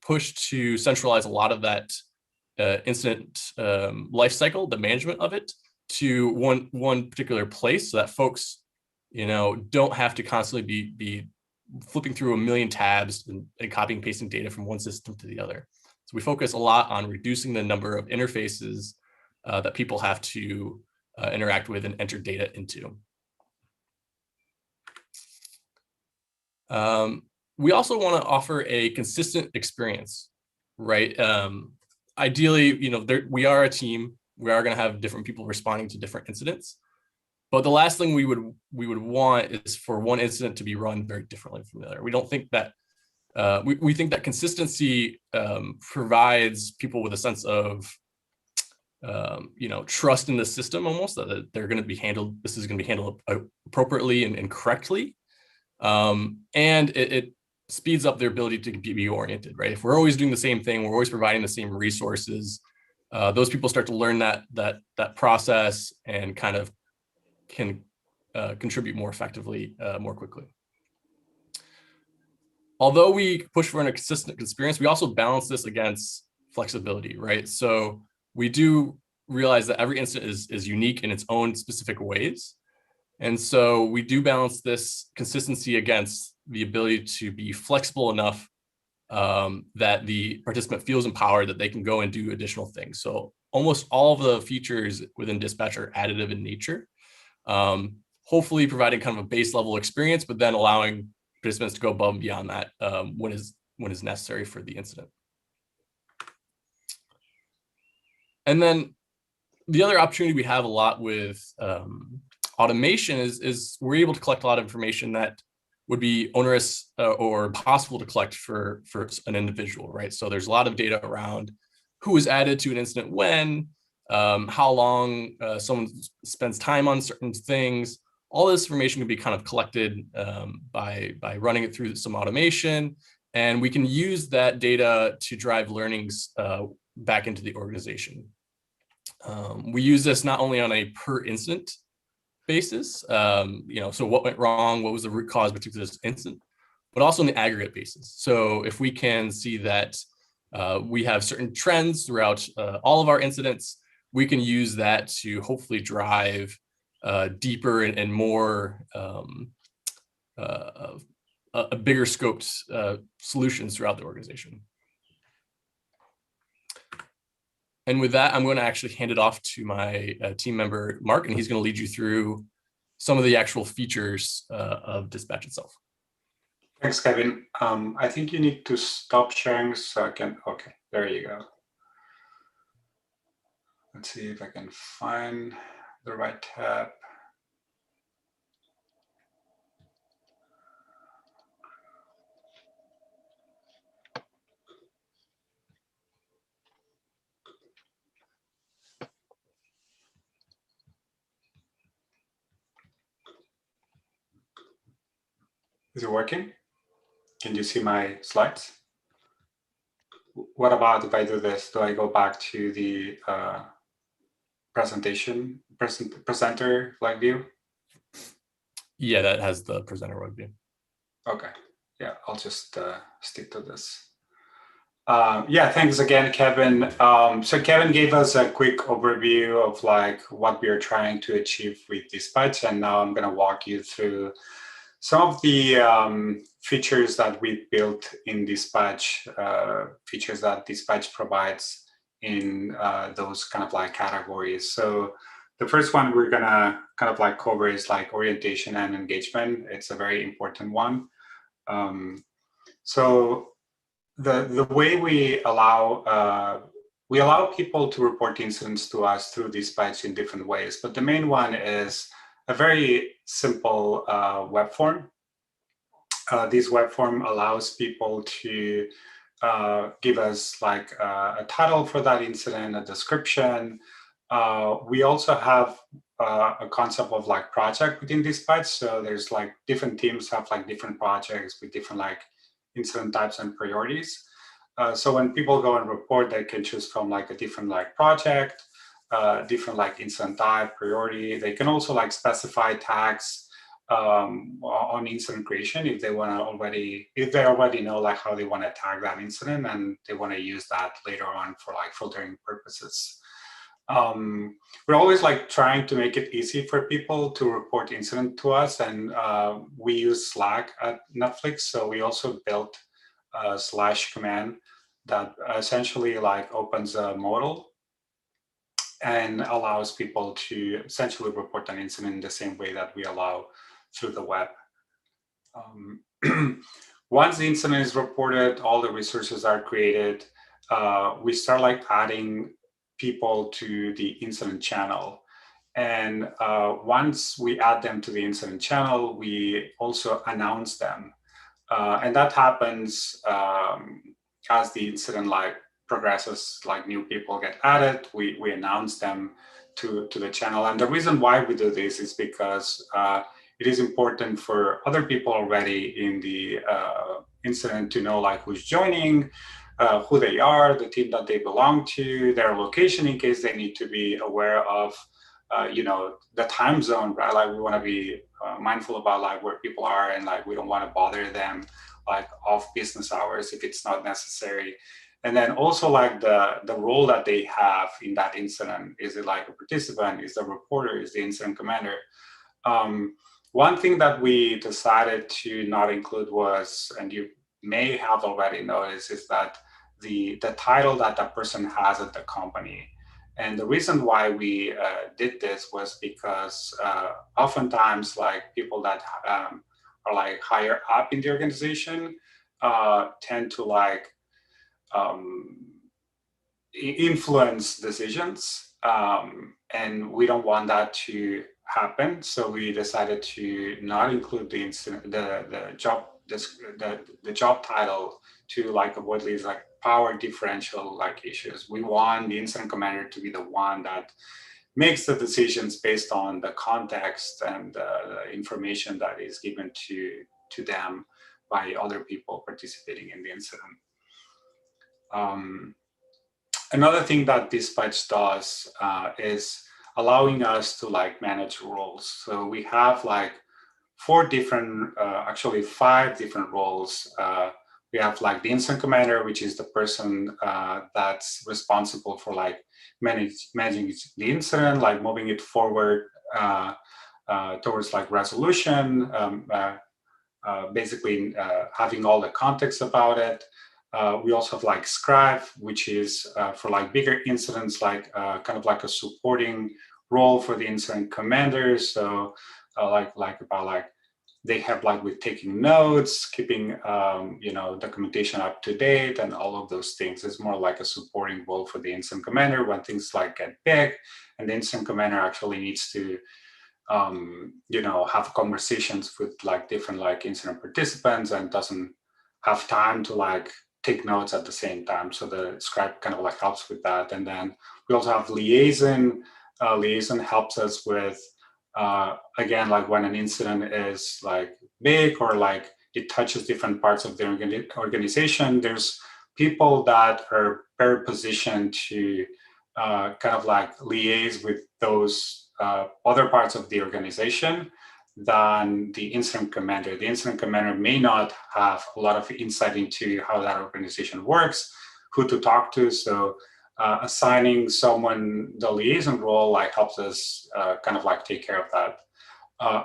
pushed to centralize a lot of that incident life cycle, the management of it, to one particular place, so that folks, don't have to constantly be flipping through a million tabs and copying and pasting data from one system to the other. So we focus a lot on reducing the number of interfaces that people have to interact with and enter data into. We also want to offer a consistent experience, right? Ideally, we are a team. We are going to have different people responding to different incidents. But the last thing we would want is for one incident to be run very differently from the other. We don't think that, we think that consistency provides people with a sense of, trust in the system, almost, that they're going to be handled, this is going to be handled appropriately and correctly. And it speeds up their ability to be oriented, right? If we're always doing the same thing, we're always providing the same resources, those people start to learn that process and kind of can contribute more effectively, more quickly. Although we push for a consistent experience, we also balance this against flexibility, right? So we do realize that every incident is unique in its own specific ways. And so we do balance this consistency against the ability to be flexible enough that the participant feels empowered, that they can go and do additional things. So almost all of the features within Dispatch are additive in nature, hopefully providing kind of a base level experience, but then allowing participants to go above and beyond that when is necessary for the incident. And then the other opportunity we have a lot with automation is we're able to collect a lot of information that would be onerous or possible to collect for an individual, right? So there's a lot of data around who was added to an incident when, how long someone spends time on certain things. All this information can be kind of collected by running it through some automation, and we can use that data to drive learnings back into the organization. We use this not only on a per incident basis, so what went wrong, what was the root cause to this incident, but also on the aggregate basis. So if we can see that we have certain trends throughout all of our incidents, we can use that to hopefully drive deeper and more a bigger scoped solutions throughout the organization. And with that, I'm going to actually hand it off to my team member, Mark, and he's going to lead you through some of the actual features of Dispatch itself. Thanks, Kevin. I think you need to stop sharing so I can, okay, there you go. Let's see if I can find the right tab. Is it working? Can you see my slides? What about if I do this? Do I go back to the presenter like view? Yeah, that has the presenter web view. Okay, yeah, I'll just stick to this. Yeah, thanks again, Kevin. So Kevin gave us a quick overview of like what we are trying to achieve with Dispatch, and now I'm going to walk you through some of the features that we built in Dispatch, features that Dispatch provides in those kind of like categories. So the first one we're gonna kind of like cover is like orientation and engagement. It's a very important one. So the way we allow people to report incidents to us through Dispatch in different ways, but the main one is a very simple web form. This web form allows people to give us like a title for that incident, a description. We also have a concept of like project within Dispatch. So there's like different teams have like different projects with different like incident types and priorities. So when people go and report, they can choose from like a different like project, different like incident type, priority. They can also like specify tags on incident creation if they want to already, if they already know like how they want to tag that incident and they want to use that later on for like filtering purposes. We're always like trying to make it easy for people to report incident to us, and we use Slack at Netflix, so we also built a / command that essentially like opens a modal and allows people to essentially report an incident in the same way that we allow through the web. Once the incident is reported, all the resources are created. We start like adding people to the incident channel. And once we add them to the incident channel, we also announce them. And that happens as the incident like progresses, like new people get added, we announce them to the channel. And the reason why we do this is because it is important for other people already in the incident to know like who's joining, who they are, the team that they belong to, their location in case they need to be aware of, you know, the time zone, right? Like we want to be mindful about like where people are, and like we don't want to bother them like off business hours if it's not necessary. And then also like the role that they have in that incident. Is it like a participant? Is the reporter? Is the incident commander? One thing that we decided to not include was, and you may have already noticed, is that the title that that person has at the company. And the reason why we did this was because oftentimes like people that are like higher up in the organization tend to like influence decisions. and we don't want that to happen. So we decided to not include the incident, the job title, to like avoid these like power differential like issues. We want the incident commander to be the one that makes the decisions based on the context and the information that is given to them by other people participating in the incident. Another thing that Dispatch does is allowing us to like manage roles. So we have like actually 5 different roles. We have like the incident commander, which is the person that's responsible for like managing the incident, like moving it forward towards like resolution, basically having all the context about it. We also have like scribe, which is for like bigger incidents, like kind of like a supporting role for the incident commander. So they help like with taking notes, keeping documentation up to date, and all of those things. It's more like a supporting role for the incident commander when things like get big, and the incident commander actually needs to have conversations with like different like incident participants and doesn't have time to like take notes at the same time. So the scribe kind of like helps with that. And then we also have liaison. Liaison helps us with again, like when an incident is like big or like it touches different parts of the organization, there's people that are better positioned to kind of like liaise with those other parts of the organization than the incident commander. The incident commander may not have a lot of insight into how that organization works, who to talk to. So assigning someone the liaison role like helps us kind of like take care of that.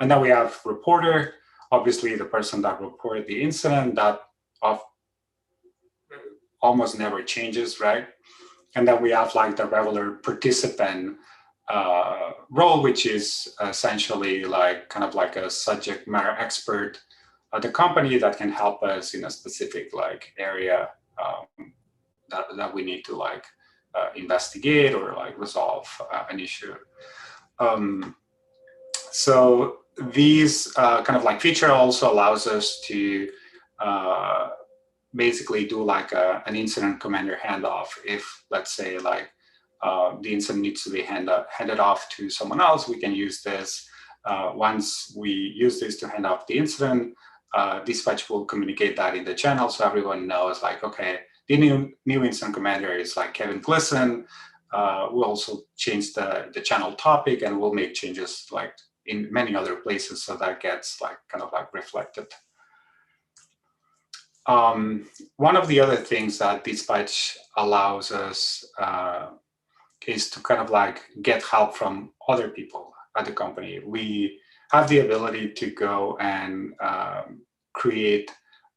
And then we have reporter, obviously the person that reported the incident, that almost never changes, right? And then we have like the regular participant role, which is essentially like kind of like a subject matter expert at the company that can help us in a specific like area that we need to like investigate or like resolve an issue. So these kind of like feature also allows us to basically do like an incident commander handoff. If let's say like the incident needs to be handed off to someone else, we can use this. Once we use this to hand off the incident, Dispatch will communicate that in the channel so everyone knows like, okay, the new incident commander is like Kevin Glisson. We'll also change the channel topic, and we'll make changes like in many other places so that gets like kind of like reflected. One of the other things that Dispatch allows us is to kind of like get help from other people at the company. We have the ability to go and create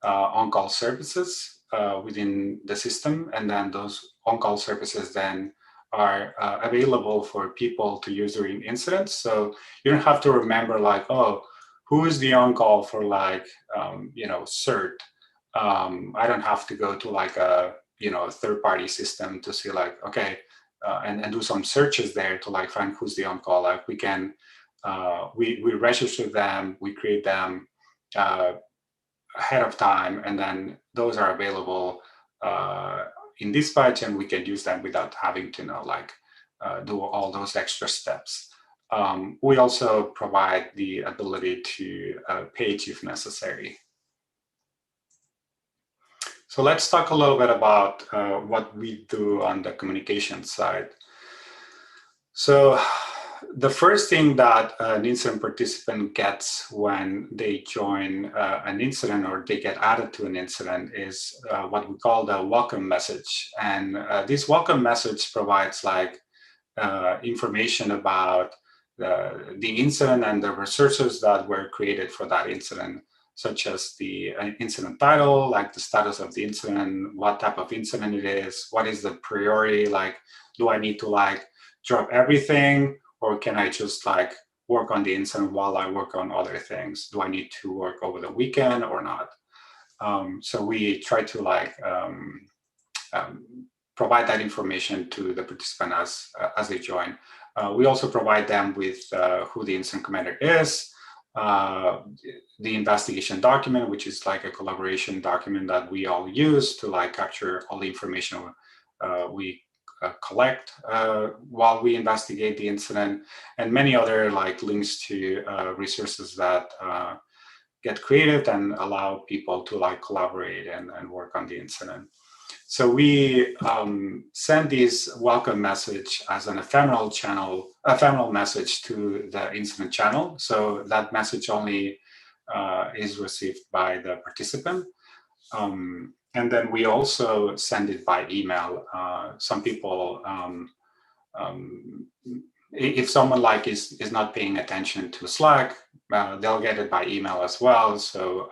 on-call services within the system, and then those on-call services then are available for people to use during incidents. So you don't have to remember like, oh, who is the on-call for like, CIRT? I don't have to go to like a third-party system to see like, okay, and do some searches there to like find who's the on-call. Like we can, we register them, we create them ahead of time, and then those are available in Dispatch, and we can use them without having to do all those extra steps. We also provide the ability to page if necessary. So let's talk a little bit about what we do on the communication side. So the first thing that an incident participant gets when they join an incident or they get added to an incident is what we call the welcome message. And this welcome message provides like information about the incident and the resources that were created for that incident, such as the incident title, like the status of the incident, what type of incident it is, what is the priority, like do I need to like drop everything, or can I just like work on the incident while I work on other things? Do I need to work over the weekend or not? So we try to like provide that information to the participant as they join. We also provide them with who the incident commander is, the investigation document, which is like a collaboration document that we all use to like capture all the information we collect while we investigate the incident, and many other like links to resources that get created and allow people to like collaborate and work on the incident. So we send this welcome message as an ephemeral message to the incident channel. So that message only is received by the participant. And then we also send it by email. Some people, if someone like is not paying attention to Slack, they'll get it by email as well. So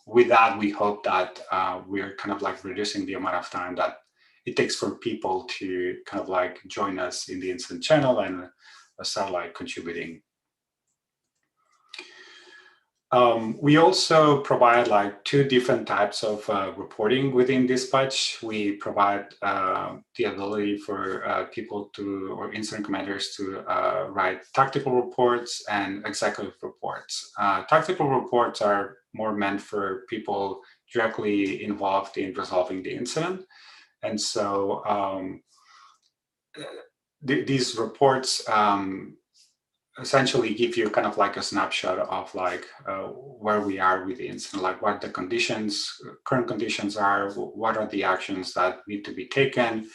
with that, we hope that we're kind of like reducing the amount of time that it takes for people to kind of like join us in the incident channel and start like contributing. We also provide like two different types of reporting within Dispatch. We provide the ability for people to, or incident commanders to write tactical reports and executive reports. Tactical reports are more meant for people directly involved in resolving the incident. And so these reports essentially give you kind of like a snapshot of like where we are with the incident, like what the conditions, current conditions are, what are the actions that need to be taken,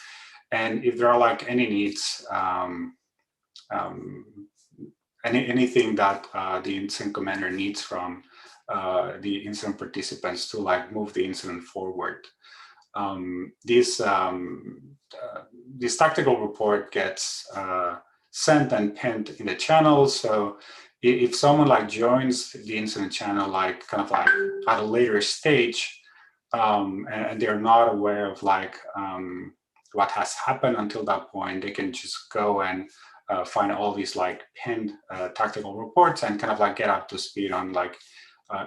and if there are like any needs, anything that the incident commander needs from the incident participants to like move the incident forward. This tactical report gets sent and pinned in the channel. So if someone like joins the incident channel, like kind of like at a later stage, and they're not aware of like what has happened until that point, they can just go and find all these like pinned tactical reports and kind of like get up to speed on like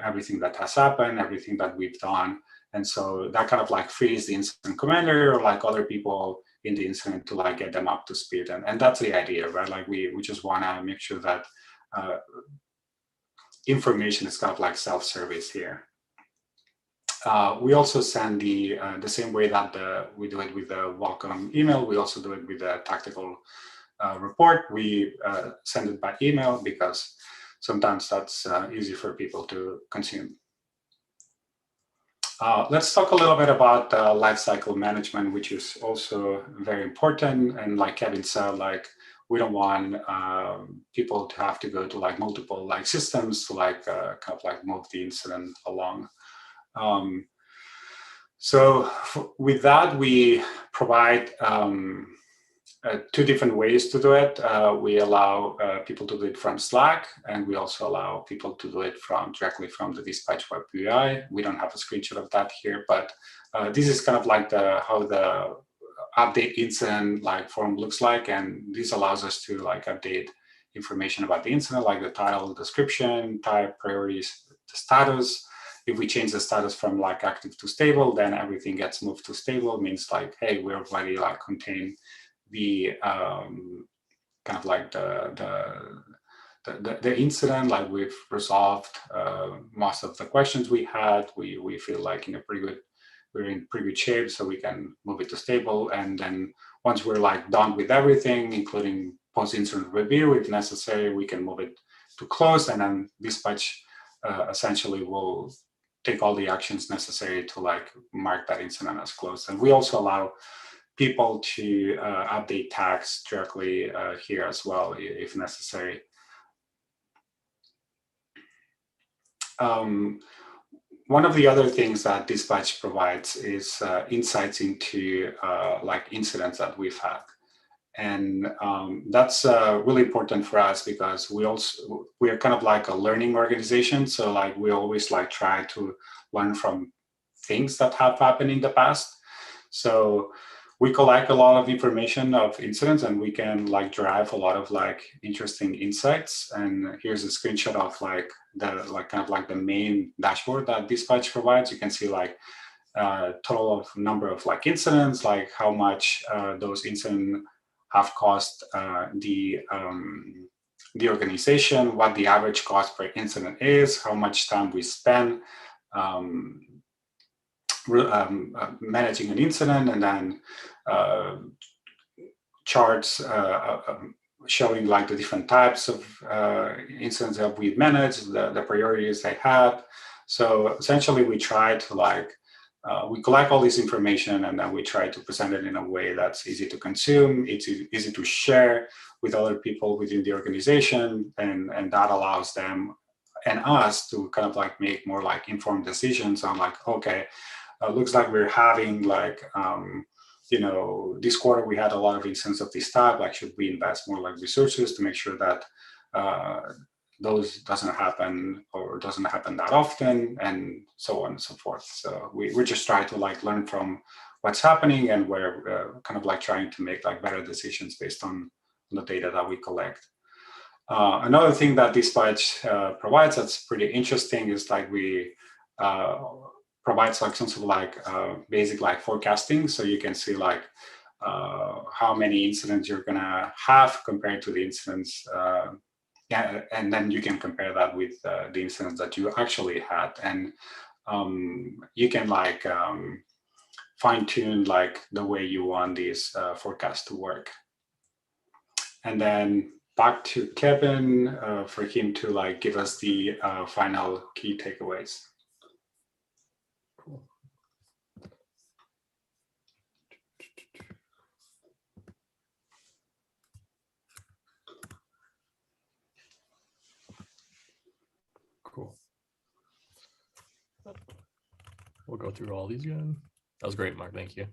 everything that has happened, everything that we've done. And so that kind of like frees the incident commander or like other people in the incident to like get them up to speed. And that's the idea, right? Like we just want to make sure that information is kind of like self-service here. We also send the same way that we do it with the welcome email. We also do it with the tactical report. We send it by email because sometimes that's easy for people to consume. Let's talk a little bit about lifecycle management, which is also very important. And like Kevin said, like we don't want people to have to go to like multiple like systems to like kind of like move the incident along. So with that, we provide two different ways to do it. We allow people to do it from Slack, and we also allow people to do it directly from the Dispatch web UI. We don't have a screenshot of that here, but this is kind of like how the update incident like form looks like, and this allows us to like update information about the incident, like the title, description, type, priorities, the status. If we change the status from like active to stable, then everything gets moved to stable. It means like, hey, we're already like contain the kind of like the incident, like we've resolved most of the questions we had. We feel like we're in pretty good shape, so we can move it to stable. And then once we're like done with everything, including post-incident review, if necessary, we can move it to close, and then Dispatch essentially will take all the actions necessary to like mark that incident as closed. And we also allow people to update tags directly here as well, if necessary. One of the other things that Dispatch provides is insights into like incidents that we've had. And that's really important for us because we are kind of like a learning organization. So like we always like try to learn from things that have happened in the past. So we collect a lot of information of incidents, and we can like derive a lot of like interesting insights. And here's a screenshot of like kind of like the main dashboard that Dispatch provides. You can see like total of number of like incidents, like how much those incidents have cost the organization, what the average cost per incident is, how much time we spend managing an incident, and then charts showing like the different types of incidents that we've managed, the priorities they had. So essentially we try to like, we collect all this information and then we try to present it in a way that's easy to consume, easy to share with other people within the organization, and that allows them and us to kind of like make more like informed decisions on like, okay, looks like we're having like, you know, this quarter we had a lot of instances of this type, like should we invest more like resources to make sure that those doesn't happen or doesn't happen that often, and so on and so forth. So we're just trying to like learn from what's happening, and we're kind of like trying to make like better decisions based on the data that we collect. Another thing that this patch provides that's pretty interesting is like we provides like some sort of like basic like forecasting, so you can see like how many incidents you're gonna have compared to the incidents, yeah, and then you can compare that with the incidents that you actually had, and you can like fine tune like the way you want this forecast to work. And then back to Kevin for him to like give us the final key takeaways. Cool. We'll go through all these again. That was great, Mark. Thank you.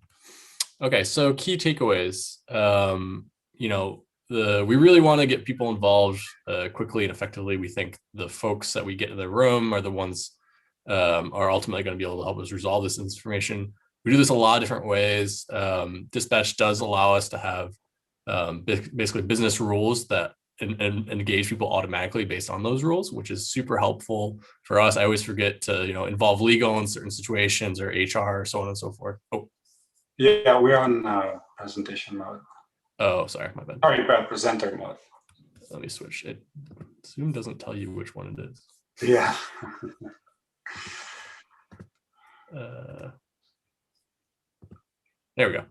Okay, so key takeaways. You know, we really want to get people involved quickly and effectively. We think the folks that we get in the room are the ones are ultimately going to be able to help us resolve this information. We do this a lot of different ways. Dispatch does allow us to have basically business rules that and engage people automatically based on those rules, which is super helpful for us. I always forget to, you know, involve legal in certain situations or HR, so on and so forth. Oh, yeah, we're on presentation mode. Oh, sorry, my bad. Sorry, presenter mode. Let me switch it. Zoom doesn't tell you which one it is. Yeah. There we go.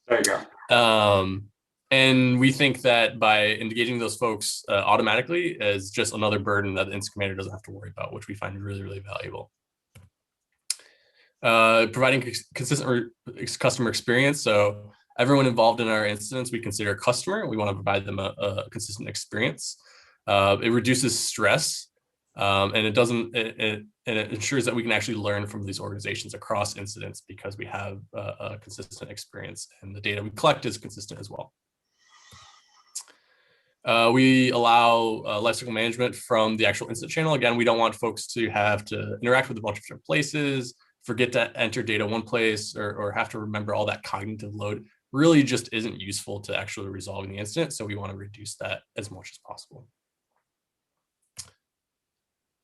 There you go. And we think that by engaging those folks automatically is just another burden that the incident commander doesn't have to worry about, which we find really, really valuable. Providing consistent customer experience. So everyone involved in our incidents, we consider a customer. We want to provide them a consistent experience. It reduces stress, and it ensures that we can actually learn from these organizations across incidents because we have a consistent experience, and the data we collect is consistent as well. We allow lifecycle management from the actual incident channel. Again, we don't want folks to have to interact with a bunch of different places, forget to enter data one place, or have to remember all that cognitive load. Really just isn't useful to actually resolving the incident. So we want to reduce that as much as possible.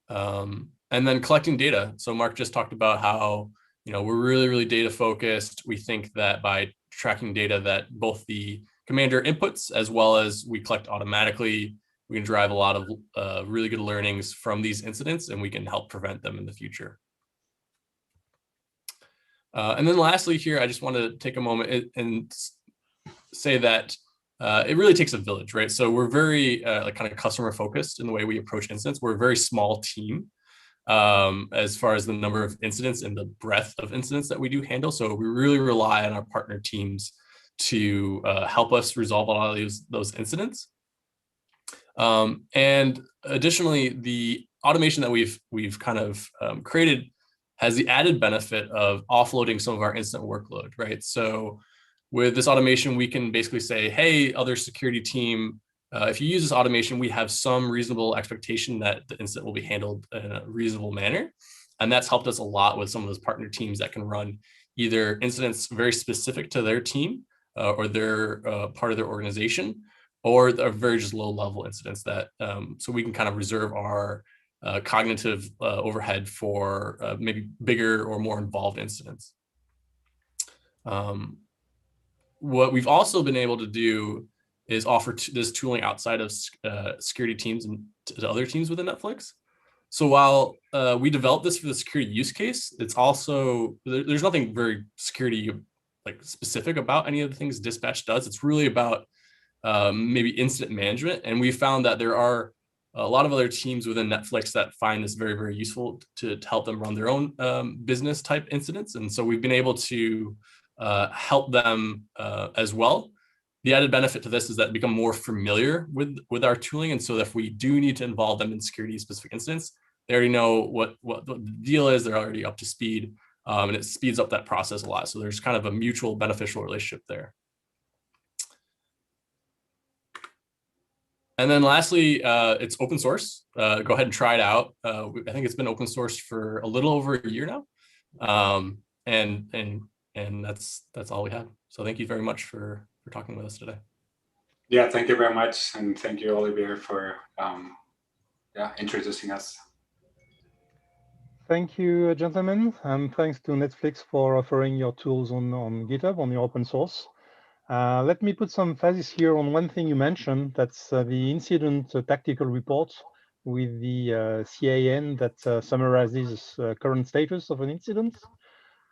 And then collecting data. So Mark just talked about how, you know, we're really, really data focused. We think that by tracking data that both the commander inputs as well as we collect automatically, we can drive a lot of really good learnings from these incidents, and we can help prevent them in the future. And then lastly here, I just want to take a moment and say that it really takes a village, right? So we're very like kind of customer focused in the way we approach incidents. We're a very small team as far as the number of incidents and the breadth of incidents that we do handle. So we really rely on our partner teams to help us resolve a lot of those incidents. And additionally, the automation that we've kind of created has the added benefit of offloading some of our incident workload, right? So with this automation, we can basically say, hey, other security team, if you use this automation, we have some reasonable expectation that the incident will be handled in a reasonable manner. And that's helped us a lot with some of those partner teams that can run either incidents very specific to their team or their part of their organization, or are very just low level incidents that, so we can kind of reserve our cognitive overhead for maybe bigger or more involved incidents. What we've also been able to do is offer this tooling outside of security teams and to other teams within Netflix. So while we developed this for the security use case, it's also, there's nothing very security like specific about any of the things dispatch does. It's really about maybe incident management. And we found that there are a lot of other teams within Netflix that find this very, very useful to help them run their own business type incidents. And so we've been able to help them as well. The added benefit to this is that they become more familiar with our tooling. And so if we do need to involve them in security specific incidents, they already know what the deal is, they're already up to speed, and it speeds up that process a lot. So there's kind of a mutual beneficial relationship there. And then lastly, it's open source. Go ahead and try it out. I think it's been open source for a little over a year now. And that's all we have. So thank you very much for talking with us today. Yeah, thank you very much. And thank you, Olivier, for introducing us. Thank you, gentlemen. And thanks to Netflix for offering your tools on GitHub, on your open source. Let me put some emphasis here on one thing you mentioned. That's the incident tactical report with the CAN that summarizes current status of an incident.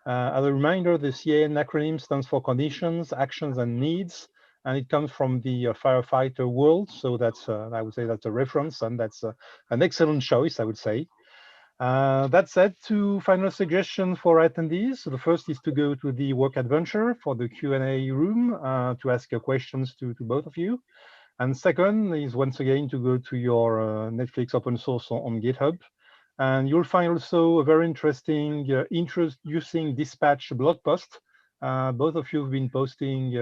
As a reminder, the CAN acronym stands for conditions, actions, and needs, and it comes from the firefighter world. So that's, I would say that's a reference, and that's an excellent choice, I would say. That said, two final suggestions for attendees. So the first is to go to the work adventure for the Q&A room to ask your questions to both of you. And second is once again to go to your Netflix open source on GitHub. And you'll find also a very interesting introducing dispatch blog post. Both of you have been posting,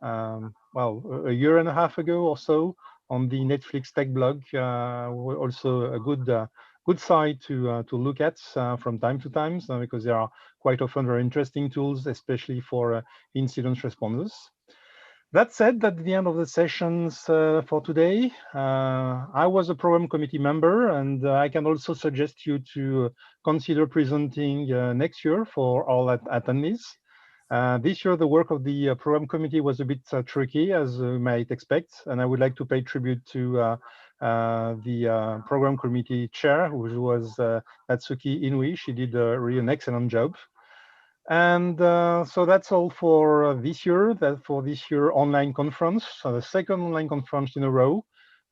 well, a year and a half ago or so on the Netflix tech blog. Also a good site to look at from time to time, because there are quite often very interesting tools, especially for incident responders. That said, at the end of the sessions for today, I was a program committee member, and I can also suggest you to consider presenting next year for all attendees. This year, the work of the program committee was a bit tricky, as you might expect, and I would like to pay tribute to the program committee chair, which was Natsuki Inui. She did really an excellent job. And so that's all for this year, online conference, the second online conference in a row.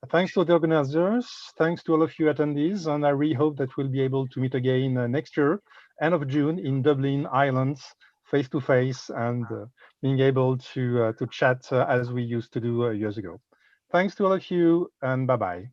Thanks to the organizers, thanks to all of you attendees, and I really hope that we'll be able to meet again next year, end of June in Dublin, Ireland, face-to-face, and being able to chat as we used to do years ago. Thanks to all of you, and bye-bye.